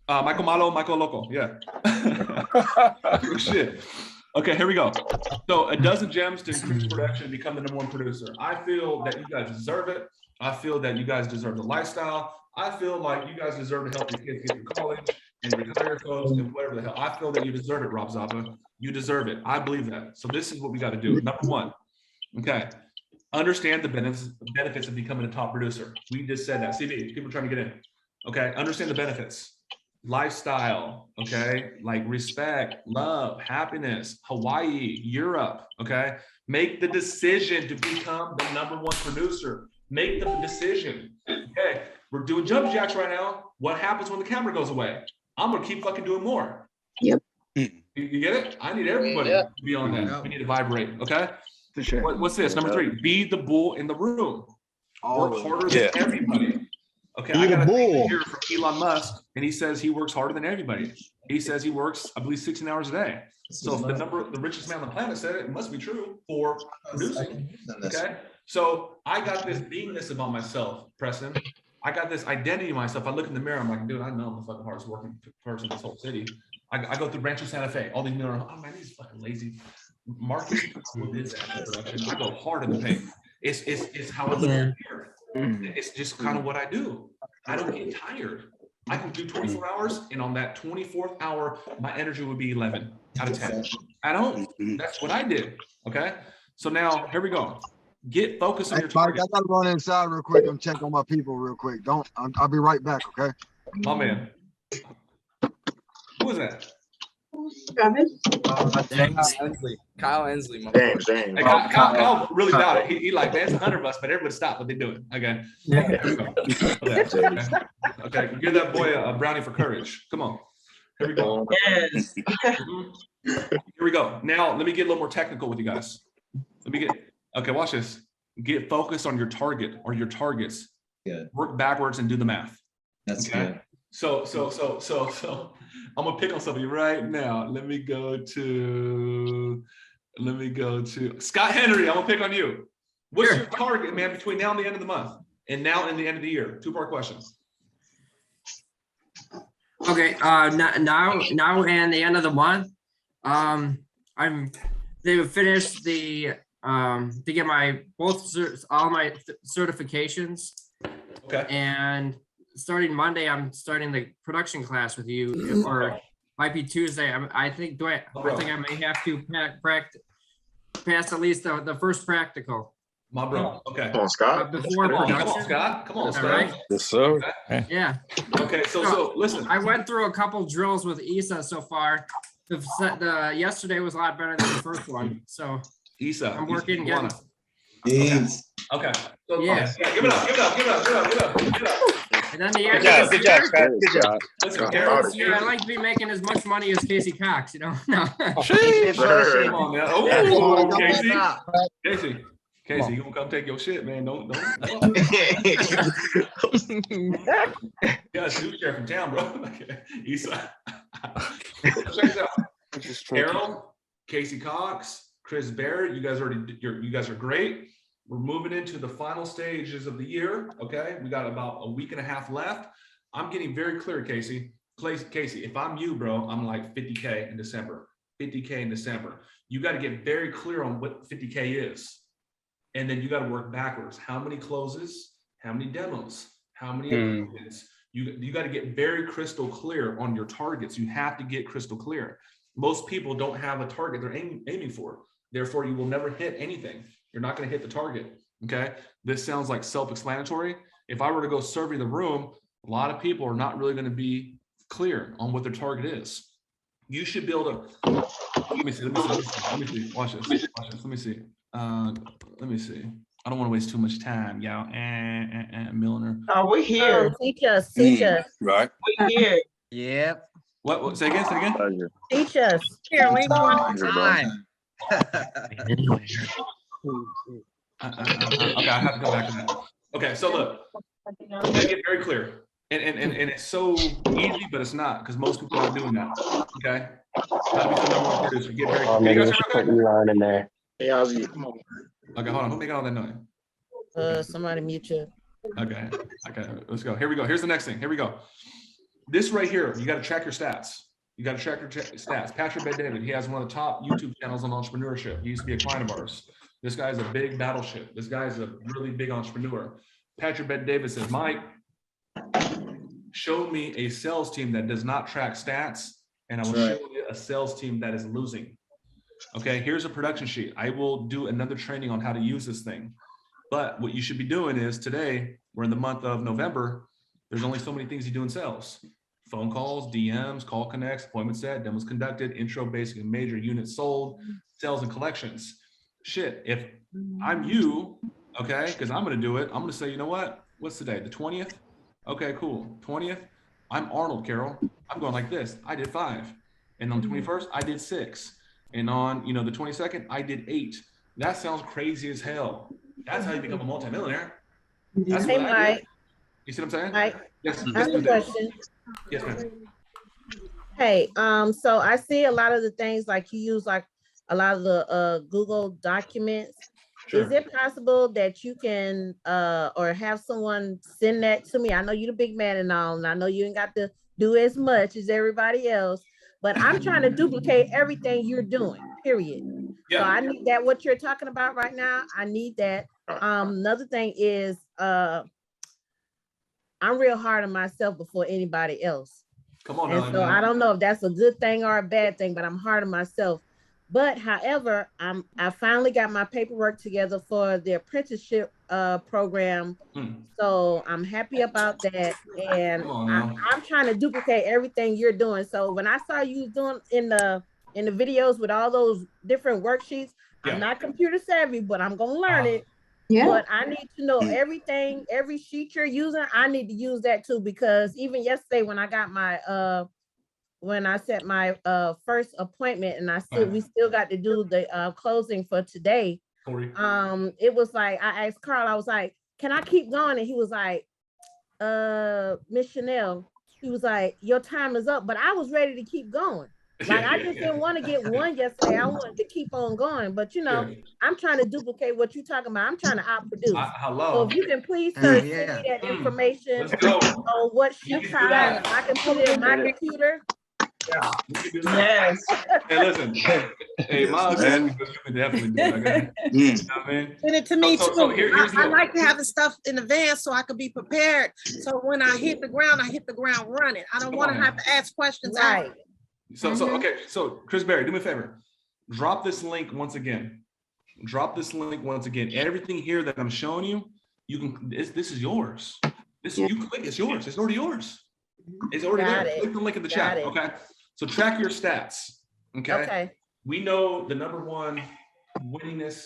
Michael Malo, Michael Loco. Yeah. Shit. Okay, here we go. So a dozen gems to increase production and become the #1 producer. I feel that you guys deserve it. I feel that you guys deserve the lifestyle. I feel like you guys deserve to help your kids get through college and retire codes and whatever the hell. I feel that you deserve it, Rob Zappa. You deserve it. I believe that. So this is what we got to do. #1, okay. Understand the benefits of becoming a top producer. We just said that. CB, people are trying to get in. Okay, understand the benefits. Lifestyle, okay, like respect, love, happiness, Hawaii, Europe, okay. Make the decision to become the #1 producer. Make the decision. Okay, we're doing jump jacks right now. What happens when the camera goes away? I'm gonna keep fucking doing more. Yep. You get it? I need everybody to be on that. We need to vibrate, okay? For sure. What's this? #3, be the bull in the room. Work harder than everybody. Okay, I got a thing here from Elon Musk, and he says he works harder than everybody. He says he works, I believe, 16 hours a day. So if the richest man on the planet said it, it must be true for producing. Okay, so I got this beingness about myself, Preston. I got this identity of myself. I look in the mirror, I'm like, dude, I know I'm the fucking hardest working person in this whole city. I go through Rancho Santa Fe, all these mirrors. Oh man, these fucking lazy. Marcus, what is that production? I go hard in the paint. It's how I look in the mirror. It's just kind of what I do. I don't get tired. I can do 24 hours, and on that 24th hour, my energy would be 11 out of 10. I don't. That's what I did. Okay. So now here we go. Get focused on your target. I gotta run inside real quick and check on my people real quick. I'll be right back. Okay. My man. Who is that? Kyle Ensley. Hey, Kyle really about it. He like, man, it's 100 of us, but everybody stop what they're doing. Okay. Okay. Give that boy a brownie for courage. Come on. Here we go. Yes. Here we go. Now, let me get a little more technical with you guys. Okay, watch this. Get focused on your target or your targets. Good. Work backwards and do the math. That's good. So I'm gonna pick on somebody right now. Let me go to Scott Henry. I'm gonna pick on you. What's your target, man, between now and the end of the month and now and the end of the year? 2-part questions. Okay, now and the end of the month, they've finished to get all my certifications. Okay. And starting Monday, I'm starting the production class with you, or might be Tuesday. I think I may have to pass at least the first practical. My bro. Okay. Come on, Scott. Before production. Come on, Scott. Come on, Scott. Right? Yes, sir. Okay. Yeah. Okay. So listen. I went through a couple drills with Issa so far. The yesterday was a lot better than the first one. So Issa, I'm working. Okay. So, yeah. Give it up. And then the Good job, Scott. Good job. Listen, I like to be making as much money as Casey Cox, you know? No. Come on, man. Oh, Casey, you gonna come take your shit, man. Don't. Yeah, dude, sheriff from town, bro. Okay. Issa. Check this out. Carol, Casey Cox, Chris Barrett, you guys are great. We're moving into the final stages of the year. Okay, we got about a week and a half left. I'm getting very clear, Casey. Casey, if I'm you, bro, I'm like 50K in December. 50K in December. You got to get very clear on what 50K is. And then you got to work backwards. How many closes? How many demos? How many appointments? You got to get very crystal clear on your targets. You have to get crystal clear. Most people don't have a target they're aiming for. Therefore, you will never hit anything. You're not going to hit the target. Okay. This sounds like self-explanatory. If I were to go survey the room, a lot of people are not really going to be clear on what their target is. You should be able to, let me see. Watch this. Let me see. I don't want to waste too much time, y'all. Millionaire. Oh, we're here. Teach us. Right. We're here. Yep. What? Say again. Teach us. Here, we want time. Okay, I have to go back to that. Okay, so look, you gotta get very clear. And it's so easy, but it's not, because most people aren't doing that. Okay. Gotta be the number one producer. Get very clear. You guys hear me okay? in there. Okay, hold on. Who make all that noise? Somebody mute you. Okay, let's go. Here we go. Here's the next thing. Here we go. This right here, you got to track your stats. You got to track your stats. Patrick Bet-David, he has one of the top YouTube channels on entrepreneurship. He used to be a client of ours. This guy's a big battleship. This guy's a really big entrepreneur. Patrick Bet-David says, Mike, show me a sales team that does not track stats, and I will show you a sales team that is losing. Okay, here's a production sheet. I will do another training on how to use this thing. But what you should be doing is, today, we're in the month of November, there's only so many things you do in sales. Phone calls, DMs, call connects, appointment set, demos conducted, intro, basic, and major, units sold, sales and collections. Shit, if I'm you, okay, because I'm going to do it, I'm going to say, you know what? What's today? The 20th? Okay, cool. 20th, I'm Arnold, Carol. I'm going like this. I did 5. And on the 21st, I did 6. And on, the 22nd, I did 8. That sounds crazy as hell. That's how you become a multimillionaire. That's what I did. You see what I'm saying? Mike, yes. I have a question. Yes, ma'am. Hey, so I see a lot of the things like you use, like a lot of the Google documents. Sure. Is it possible that you can or have someone send that to me? I know you're the big man and all, and I know you ain't got to do as much as everybody else, but I'm trying to duplicate everything you're doing, period. Yeah. So I need that, what you're talking about right now, I need that. Another thing is I'm real hard on myself before anybody else. Come on. And so I don't know if that's a good thing or a bad thing, but I'm hard on myself. But however, I finally got my paperwork together for the apprenticeship program. So I'm happy about that. And I'm trying to duplicate everything you're doing. So when I saw you doing in the videos with all those different worksheets, I'm not computer savvy, but I'm gonna learn it. Yeah. But I need to know everything, every sheet you're using, I need to use that too, because even yesterday when I got my when I set my first appointment and we still got to do the closing for today. It was like, I asked Carl, I was like, can I keep going? And he was like, Miss Chanel, he was like, your time is up, but I was ready to keep going. Like I just didn't want to get one yesterday. I wanted to keep on going, but I'm trying to duplicate what you're talking about. I'm trying to outproduce. So if you can please send me that information on what sheet time, I can put it in my computer. Yes. Hey, listen. Hey, Miles, you can definitely do it. Okay? You know what I mean? Send it to me too. Here's I like to have the stuff in advance so I can be prepared. So when I hit the ground, I hit the ground running. I don't want to have to ask questions. Right. So Chris Berry, do me a favor. Drop this link once again. Everything here that I'm showing you, you can. This is yours. You click. It's yours. It's already yours. It's already there. Click the link in the chat. Okay. So track your stats. Okay. We know the number one winningest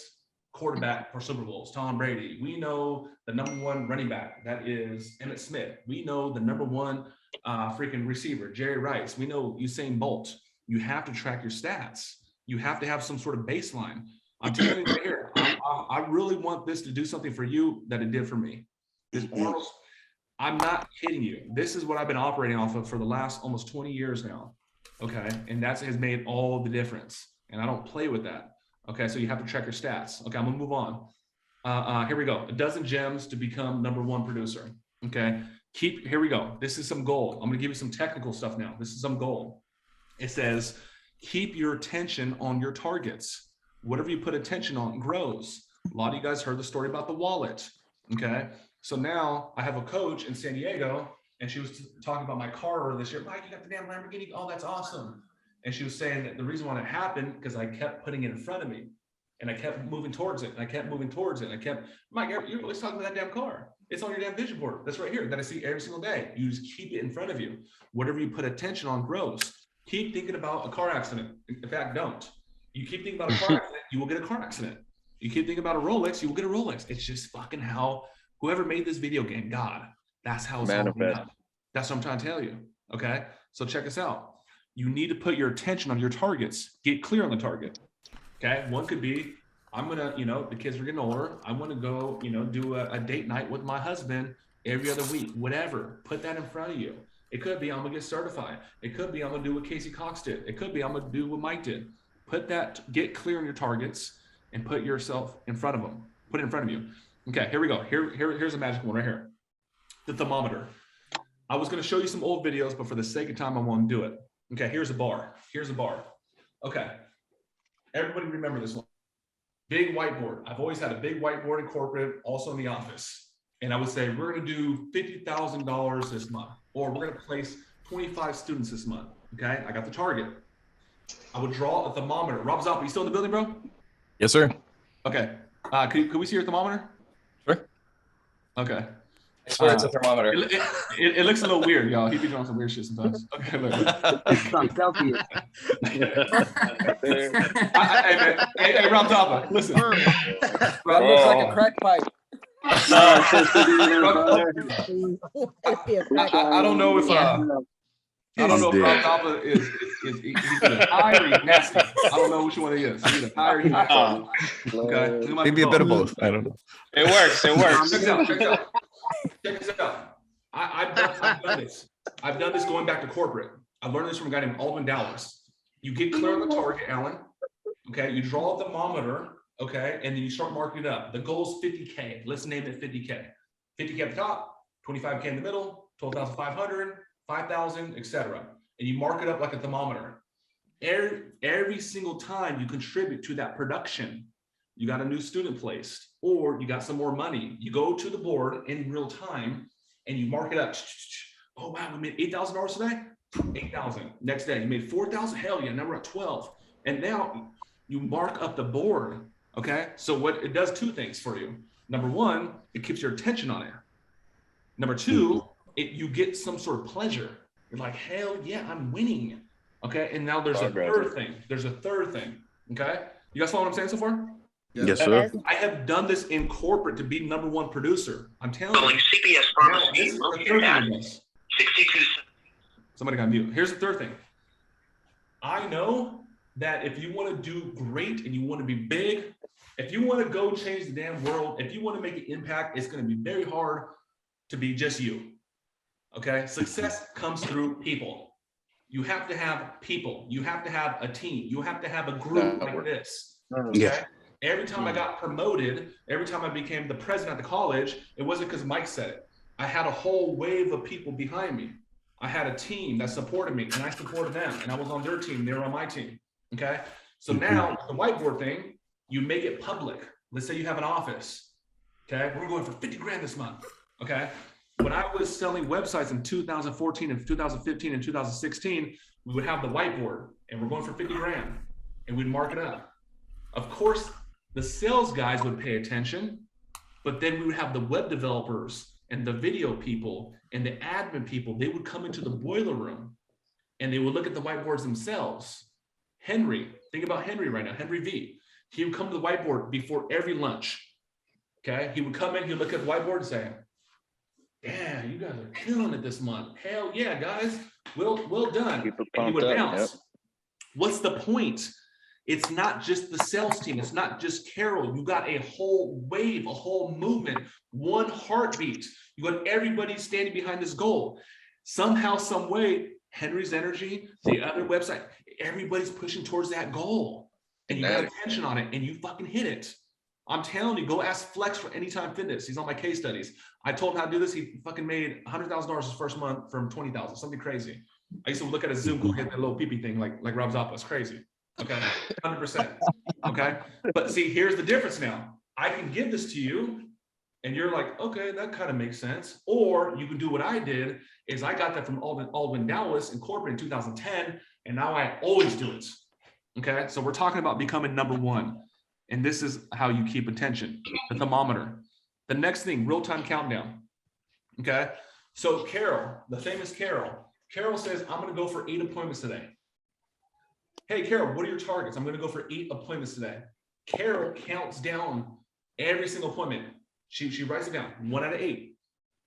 quarterback for Super Bowls, Tom Brady. We know the number one running back, that is Emmitt Smith. We know the number one freaking receiver, Jerry Rice. We know Usain Bolt. You have to track your stats. You have to have some sort of baseline. I'm telling you right here, I really want this to do something for you that it did for me. I'm not kidding you. This is what I've been operating off of for the last almost 20 years now. Okay, and that has made all the difference. And I don't play with that. Okay, so you have to check your stats. Okay, I'm gonna move on. Here we go. 12 gems to become #1 producer. Okay, here we go. This is some goal. I'm gonna give you some technical stuff now. This is some goal. It says, keep your attention on your targets. Whatever you put attention on grows. A lot of you guys heard the story about the wallet. Okay, so now I have a coach in San Diego, and she was talking about my car this year. Mike, you got the damn Lamborghini. Oh, that's awesome. And she was saying that the reason why it happened because I kept putting it in front of me, and I kept moving towards it, and I kept moving towards it, and I kept, Mike, you're always talking about that damn car. It's on your damn vision board. That's right here that I see every single day. You just keep it in front of you. Whatever you put attention on grows. Keep thinking about a car accident. In fact, don't. You keep thinking about a car accident, you will get a car accident. You keep thinking about a Rolex, you will get a Rolex. It's just fucking how whoever made this video game, God, that's how it's all done. That's what I'm trying to tell you. Okay, so check this out. You need to put your attention on your targets. Get clear on the target. Okay, one could be, I'm gonna, the kids are getting older. I want to go, do a date night with my husband every other week. Whatever. Put that in front of you. It could be I'm gonna get certified. It could be I'm gonna do what Casey Cox did. It could be I'm gonna do what Mike did. Get clear on your targets and put yourself in front of them. Put it in front of you. Okay, here we go. Here's a magic one right here. The thermometer. I was gonna show you some old videos, but for the sake of time, I won't do it. Okay, here's a bar. Here's a bar. Okay, everybody remember this one. Big whiteboard. I've always had a big whiteboard in corporate, also in the office. And I would say, we're gonna do $50,000 this month, or we're gonna place 25 students this month. Okay, I got the target. I would draw a thermometer. Rob Zopp, you still in the building, bro? Yes, sir. Okay, could we see your thermometer? Sure. Okay. I swear it's a thermometer. It looks a little weird, y'all. He be doing some weird shit sometimes. Okay, look. Hey, Rob Zopp, listen. Rob looks like a crack pipe. I don't know if I don't know if Rob Zopp is he's either high or he's nasty. I don't know which one he is. He's either high or he's nasty. Okay. Maybe a bit of both. I don't know. It works. It works. Check this out. I've done this. I've done this going back to corporate. I learned this from a guy named Alvin Dallas. You get clear on the target, Alan. Okay. You draw a thermometer. Okay. And then you start marking it up. The goal is 50K. Let's name it 50K. 50K at the top, 25K in the middle, 12,500, 5,000, etc. And you mark it up like a thermometer. Every single time you contribute to that production, you got a new student placed, or you got some more money. You go to the board in real time and you mark it up. Oh, wow, we made $8,000 today? 8,000. Next day, you made 4,000? Hell yeah, now we're at 12. And now you mark up the board, okay? So what it does two things for you. Number one, it keeps your attention on it. Number two, you get some sort of pleasure. You're like, hell yeah, I'm winning. Okay, and now there's a third thing. There's a third thing, okay? You guys follow what I'm saying so far? Yes, sir. I have done this in corporate to be #1 producer. I'm telling you. CPS Pharmacy. This is the third thing in this. 62. Somebody got mute. Here's the third thing. I know that if you want to do great and you want to be big, if you want to go change the damn world, if you want to make an impact, it's going to be very hard to be just you. Okay? Success comes through people. You have to have people. You have to have a team. You have to have a group like this. Okay? Yeah. Every time I got promoted, every time I became the president at the college, it wasn't because Mike said it. I had a whole wave of people behind me. I had a team that supported me, and I supported them, and I was on their team. They were on my team. Okay? So now the whiteboard thing, you make it public. Let's say you have an office. Okay? We're going for 50 grand this month. Okay? When I was selling websites in 2014 and 2015 and 2016, we would have the whiteboard, and we're going for 50 grand, and we'd mark it up. Of course, the sales guys would pay attention, but then we would have the web developers and the video people and the admin people. They would come into the boiler room and they would look at the whiteboards themselves. Henry, think about Henry right now, Henry V. He would come to the whiteboard before every lunch. Okay, he would come in, he'd look at the whiteboard and say, yeah, you guys are killing it this month. Hell yeah, guys, well done. And he would bounce. Yep. What's the point? It's not just the sales team. It's not just Carol. You got a whole wave, a whole movement, one heartbeat. You got everybody standing behind this goal. Somehow, some way, Henry's Energy, the other website, everybody's pushing towards that goal. And you got attention on it and you fucking hit it. I'm telling you, go ask Flex for Anytime Fitness. He's on my case studies. I told him how to do this. He fucking made $100,000 his first month from 20,000, something crazy. I used to look at his Zoom call, get that little pee-pee thing like Rob Zappa. It's crazy. Okay, 100%. Okay, but see, here's the difference now. I can give this to you and you're like, okay, that kind of makes sense. Or you can do what I did, is I got that from Alwyn Dallas Incorporated in 2010, and now I always do it. Okay, so we're talking about becoming number one. And this is how you keep attention, the thermometer. The next thing, real-time countdown. Okay, so Carol, the famous Carol says, I'm gonna go for 8 appointments today. Hey, Carol, what are your targets? I'm gonna go for 8 appointments today. Carol counts down every single appointment. She writes it down, 1 out of 8,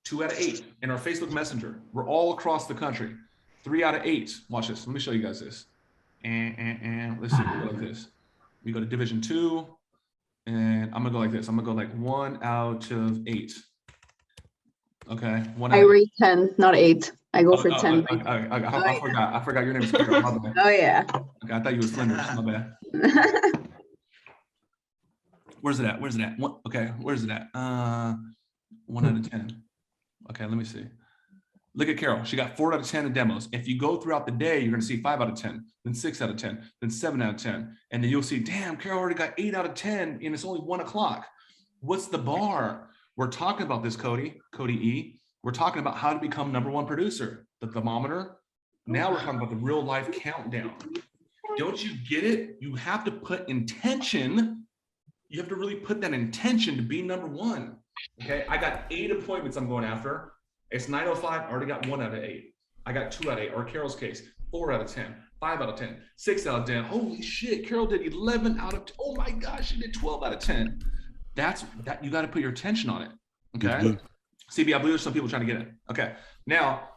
2 out of 8 in our Facebook Messenger. We're all across the country. 3 out of 8, watch this, let me show you guys this. And let's see, we go like this. We go to division 2, and I'm gonna go like this. I'm gonna go like 1 out of 8. Okay, 1 out I of 8. rate 10, not 8. I go for 10. I forgot your name is Carol. My bad. Oh yeah. Okay, I thought you were Slender. My bad. Where's it at? Where's it at? Okay, where's it at? 1 out of 10. Okay, let me see. Look at Carol. She got 4 out of 10 in demos. If you go throughout the day, you're going to see 5 out of 10, then 6 out of 10, then 7 out of 10. And then you'll see, damn, Carol already got 8 out of 10 and it's only 1 o'clock. What's the bar? We're talking about this, Cody E. We're talking about how to become number one producer, the thermometer. Now we're talking about the real life countdown. Don't you get it? You have to put intention. You have to really put that intention to be number one. Okay, I got 8 appointments I'm going after. It's 9:05, I already got 1 out of 8. I got 2 out of 8, or Carol's case, 4 out of 10, 5 out of 10, 6 out of 10. Holy shit, Carol did 11 out of 10. Oh my gosh, she did 12 out of 10. That's that, you got to put your attention on it. Okay. CB, I believe there's some people trying to get it. Okay. Now,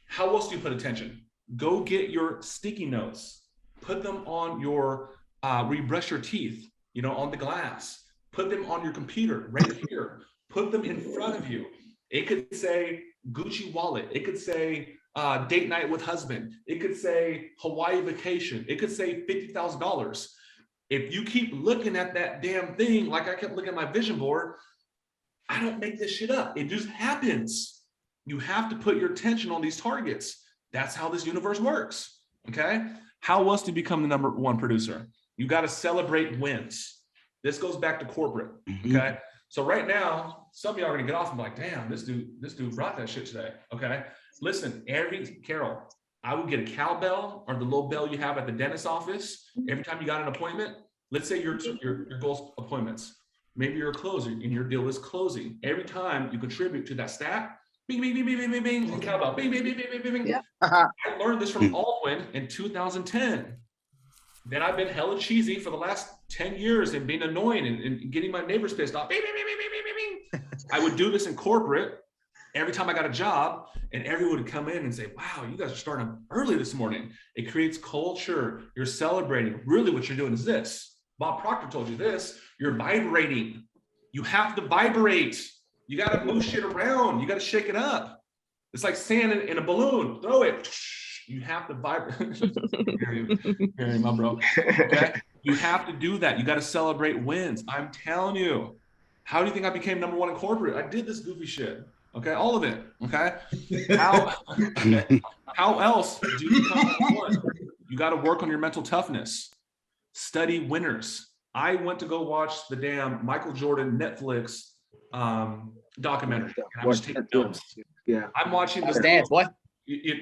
how else do you put attention? Go get your sticky notes, put them on your, where you brush your teeth, you know, on the glass, put them on your computer right here, put them in front of you. It could say Gucci wallet. It could say date night with husband. It could say Hawaii vacation. It could say $50,000. If you keep looking at that damn thing, like I kept looking at my vision board, I don't make this shit up. It just happens. You have to put your attention on these targets. That's how this universe works. Okay. How else to become the number one producer? You got to celebrate wins. This goes back to corporate. Okay. So right now, some of y'all are gonna get off and be like, damn, this dude brought that shit today. Okay. Listen, Carol, I would get a cowbell or the little bell you have at the dentist's office every time you got an appointment. Let's say your goals appointments. Maybe you're a closer and your deal is closing. Every time you contribute to that stack, bing, bing, bing, bing, bing, bing, bing, and cowbell, bing, bing, bing, bing, bing, bing. Yeah. I learned this from Alwyn in 2010. Then I've been hella cheesy for the last 10 years and being annoying and getting my neighbors pissed off. Bing, bing, bing, bing, bing, bing, bing. I would do this in corporate every time I got a job, and everyone would come in and say, wow, you guys are starting early this morning. It creates culture. You're celebrating. Really what you're doing is this. Bob Proctor told you this. You're vibrating. You have to vibrate. You got to move shit around. You got to shake it up. It's like sand in a balloon. Throw it. You have to vibrate. Gary, my bro. Okay? You have to do that. You got to celebrate wins. I'm telling you. How do you think I became number one in corporate? I did this goofy shit. Okay, all of it. Okay. How else do you become number one? You got to work on your mental toughness. Study winners. I went to go watch the damn Michael Jordan Netflix documentary. And I was taking notes. Yeah. I'm watching this. Dance, what?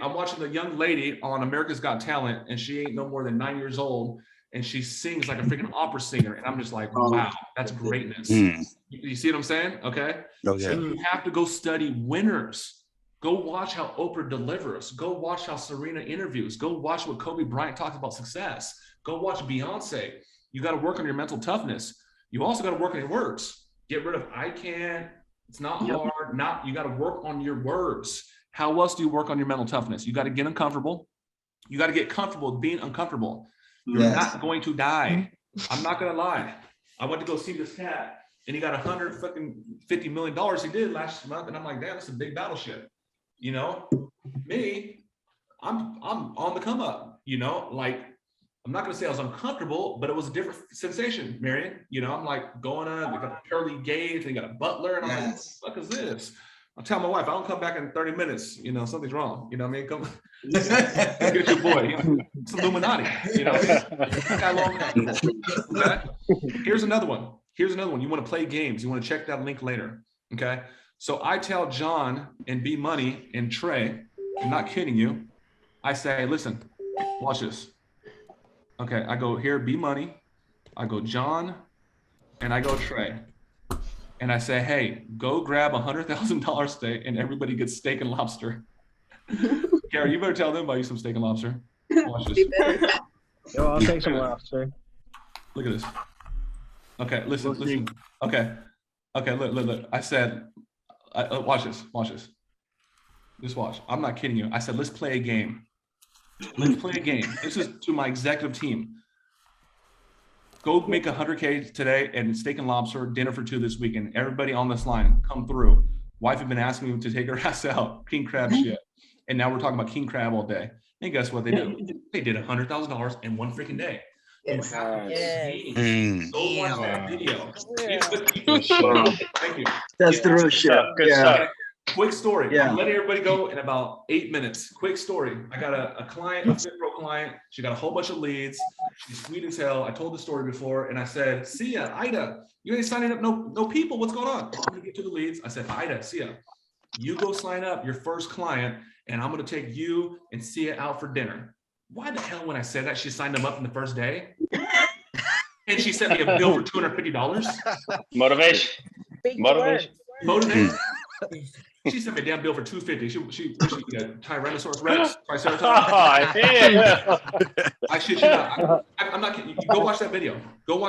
I'm watching the young lady on America's Got Talent, and she ain't no more than 9 years old, and she sings like a freaking opera singer, and I'm just like, wow, that's greatness. You see what I'm saying? Okay. So you have to go study winners. Go watch how Oprah delivers. Go watch how Serena interviews. Go watch what Kobe Bryant talks about success. Go watch Beyonce. You got to work on your mental toughness. You also got to work on your words. Get rid of I can't. It's not hard. You got to work on your words. How else do you work on your mental toughness? You got to get uncomfortable. You got to get comfortable with being uncomfortable. You're not going to die. I'm not going to lie. I went to go see this cat, and he got $150 million he did last month. And I'm like, damn, that's a big battleship. You know, me, I'm on the come up, you know, like I'm not gonna say I was uncomfortable, but it was a different sensation, Marion. You know, I'm like going on, they got a pearly gate, they got a butler, and I'm like, what the fuck is this? I'll tell my wife, I don't come back in 30 minutes, you know, something's wrong. You know what I mean? Come get your boy, you know, it's Illuminati, you know. Okay? Here's another one. Here's another one. You want to play games, you want to check that link later. Okay. So I tell John and B Money and Trey, I'm not kidding you. I say, listen, watch this. Okay, I go here, B Money, I go John, and I go Trey. And I say, hey, go grab $100,000 steak and everybody gets steak and lobster. Gary, you better tell them buy you some steak and lobster. Watch this. Yo, I'll take some lobster. Look at this. Okay, listen. Okay, look. I said, watch this. Just watch. I'm not kidding you. I said, let's play a game. Let's play a game. This is to my executive team. Go make 100K today and steak and lobster dinner for 2 this weekend. Everybody on this line, come through. Wife had been asking me to take her ass out, king crab shit. And now we're talking about king crab all day. And guess what they do? They did $100,000 in one freaking day. Yes. Go watch that video. Thank you. That's the real shit. Good stuff. Quick story. Yeah. I'm letting everybody go in about 8 minutes. Quick story. I got a client, a FitPro client. She got a whole bunch of leads. She's sweet as hell. I told the story before and I said, see ya, Ida. You ain't signing up no people. What's going on? I'm gonna get to the leads. I said, Ida, see ya. You go sign up your first client and I'm gonna take you and Sia out for dinner. Why the hell when I said that she signed them up in the first day? And she sent me a bill for $250. Motivation. She sent me a damn bill for $250. She Tyrannosaurus Rex, Triceratops. Oh, yeah. I shit you not. I'm not kidding. Go watch that video. But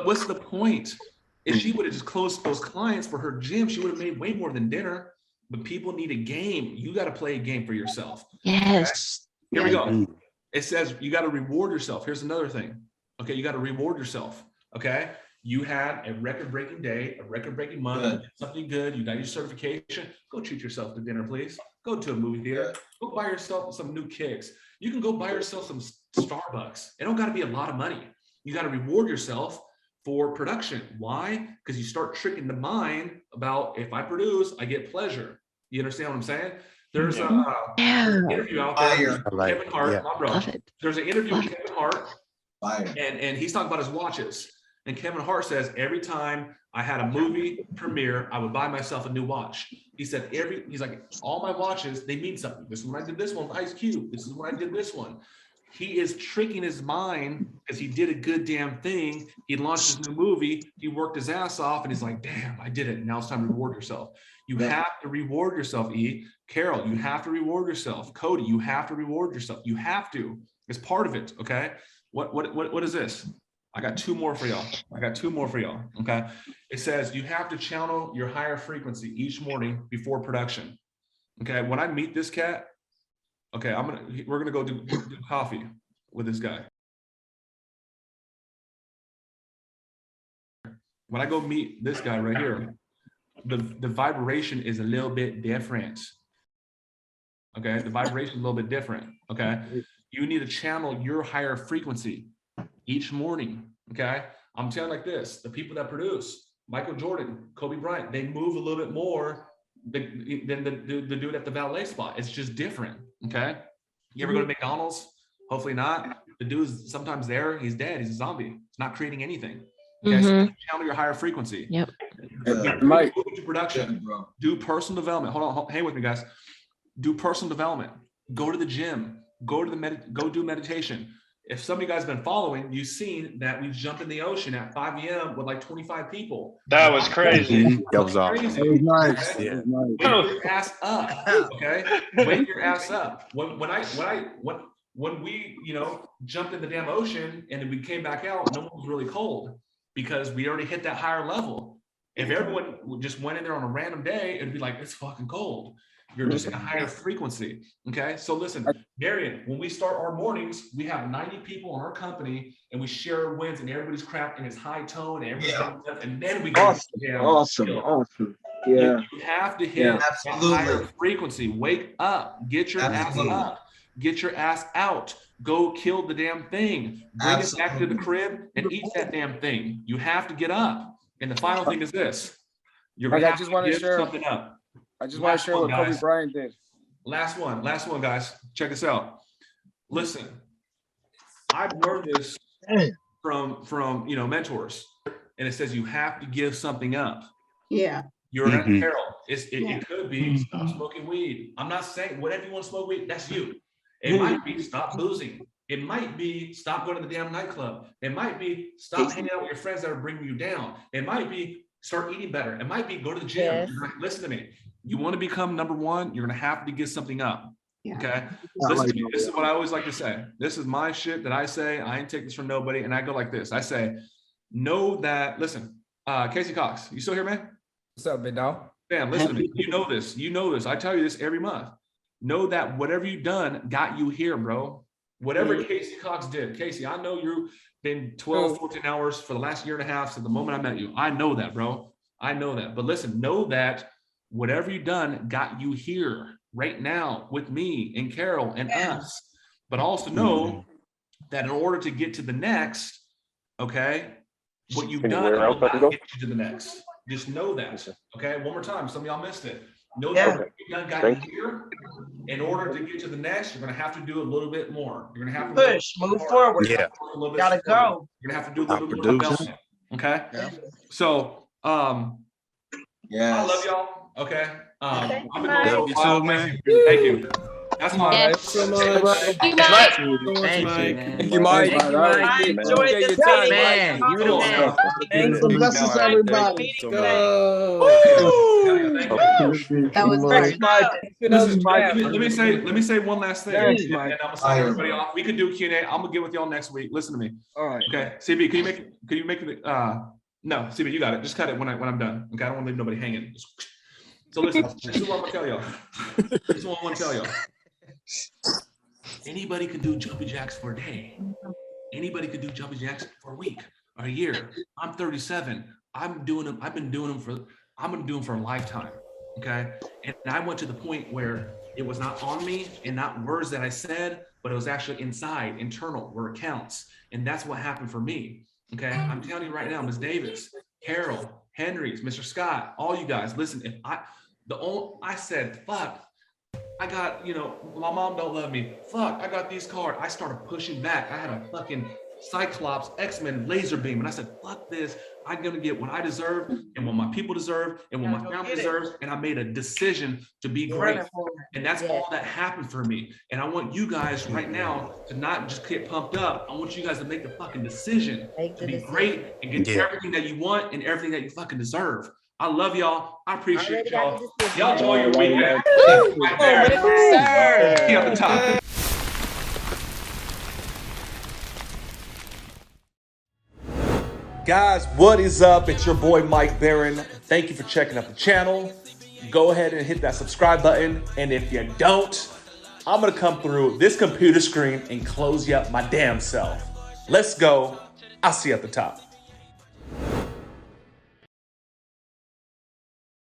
what's the point? If she would have just closed those clients for her gym, she would have made way more than dinner. But people need a game. You got to play a game for yourself. Yes. Okay? Here we go. It says you got to reward yourself. Here's another thing. Okay, you got to reward yourself. Okay. You had a record-breaking day, a record-breaking month, something good. You got your certification. Go treat yourself to dinner, please. Go to a movie theater. Go buy yourself some new kicks. You can go buy yourself some Starbucks. It don't got to be a lot of money. You got to reward yourself for production. Why? Because you start tricking the mind about if I produce, I get pleasure. You understand what I'm saying? There's an interview out there with Kevin Hart, my brother. There's an interview with Kevin Hart, and he's talking about his watches. And Kevin Hart says, every time I had a movie premiere, I would buy myself a new watch. He said, he's like, all my watches, they mean something. This is when I did this one with Ice Cube. This is when I did this one. He is tricking his mind because he did a good damn thing. He launched his new movie. He worked his ass off and he's like, damn, I did it. Now it's time to reward yourself. You have to reward yourself, E. Carol, you have to reward yourself. Cody, you have to reward yourself. You have to. It's part of it, okay? What is this? I got 2 more for y'all. Okay. It says you have to channel your higher frequency each morning before production. Okay. When I meet this cat, okay, we're gonna go do coffee with this guy. When I go meet this guy right here, the vibration is a little bit different. Okay, the vibration is a little bit different. Okay, you need to channel your higher frequency each morning. Okay, I'm telling like this: the people that produce, Michael Jordan, Kobe Bryant, they move a little bit more than the dude at the valet spot. It's just different. Okay, you ever go to McDonald's? Hopefully not. The dude's sometimes there, he's dead, he's a zombie. He's not creating anything. Okay, so channel your higher frequency. Yep. Move to production. Do personal development. Hold on, hang with me, guys. Do personal development. Go to the gym. Go do meditation. If some of you guys have been following, you've seen that we jumped in the ocean at 5 a.m. with like 25 people. That was crazy. That was awesome. That was nice. Okay? Yeah. Wake your ass up. Okay, wake your ass up. When we jumped in the damn ocean and then we came back out, no one was really cold because we already hit that higher level. If everyone just went in there on a random day, it'd be like, it's fucking cold. You're just in a higher frequency. Okay. So listen, Marion, when we start our mornings, we have 90 people in our company and we share our wins and everybody's crap in its high tone and everything. And then we go awesome. Yeah. You have to hit a higher frequency. Wake up. Get your ass up. Get your ass out. Go kill the damn thing. Bring it back to the crib and eat that damn thing. You have to get up. And the final thing is this. You're going to have to give something up. I just want to share what Kobe Bryant did. Last one, guys. Check this out. Listen, I've learned this from mentors, and it says you have to give something up. Yeah. You're at peril. It could be stop smoking weed. I'm not saying whatever you want to smoke weed, that's you. It might be stop boozing. It might be stop going to the damn nightclub. It might be stop hanging out with your friends that are bringing you down. It might be start eating better. It might be go to the gym. Yes. Listen to me. You want to become number one, you're going to have to give something up. Yeah. Okay. Listen to me. This is what I always like to say. This is my shit that I say. I ain't take this from nobody. And I go like this. I say, know that, listen, Casey Cox, you still here, man? What's up, big dog? Bam, listen to me. You know this. You know this. I tell you this every month. Know that whatever you've done got you here, bro. Whatever Casey Cox did. Casey, I know you've been 12, 14 hours for the last year and a half since the moment I met you. I know that, bro. I know that. But listen, know that whatever you've done got you here right now with me and Carol and us. But also know that in order to get to the next, okay, what you've done will not get you to the next. Just know that. Okay, one more time. Some of y'all missed it. Know that what you've done got you here. In order to get to the next, you're going to have to do a little bit more. You're going to have to push, move forward. Yeah. Gotta go. You're going to have to do a little bit more development. Okay. Yeah. So, I love y'all. Okay. I'm gonna go for a while, man. Thank you. That's my Yes. Thank you, Mike. I enjoyed this time, man. You the man. Thanks and blessings to everybody. That was great. Let me say one last thing. And I'm gonna sign everybody off. We could do Q&A. I'm gonna get with y'all next week. Listen to me. All right. Okay. CB, can you make it no, CB, you got it. Just cut it when I'm done. Okay. I don't want to leave nobody hanging. So listen, this is what I'm gonna tell y'all. This is what I want to tell y'all. Anybody can do jumping jacks for a day. Anybody could do jumping jacks for a week or a year. I'm 37. I'm doing them. I'm gonna do them for a lifetime. Okay. And I went to the point where it was not on me and not words that I said, but it was actually inside, internal, where it counts. And that's what happened for me. Okay. I'm telling you right now, Ms. Davis, Carol, Henry's, Mr. Scott, all you guys, listen, if I said, fuck, I got, my mom don't love me. Fuck, I got these cards. I started pushing back. I had a fucking Cyclops, X-Men laser beam. And I said, fuck this. I'm going to get what I deserve and what my people deserve and what my family deserves. And I made a decision to be great. And that's all that happened for me. And I want you guys right now to not just get pumped up. I want you guys to make the fucking decision to be great and get everything that you want and everything that you fucking deserve. I love y'all. I appreciate y'all. Y'all enjoy your weekend. Right there. See you at the top. Guys, what is up? It's your boy Mike Barron. Thank you for checking out the channel. Go ahead and hit that subscribe button. And if you don't, I'm gonna come through this computer screen and close you up my damn self. Let's go. I'll see you at the top.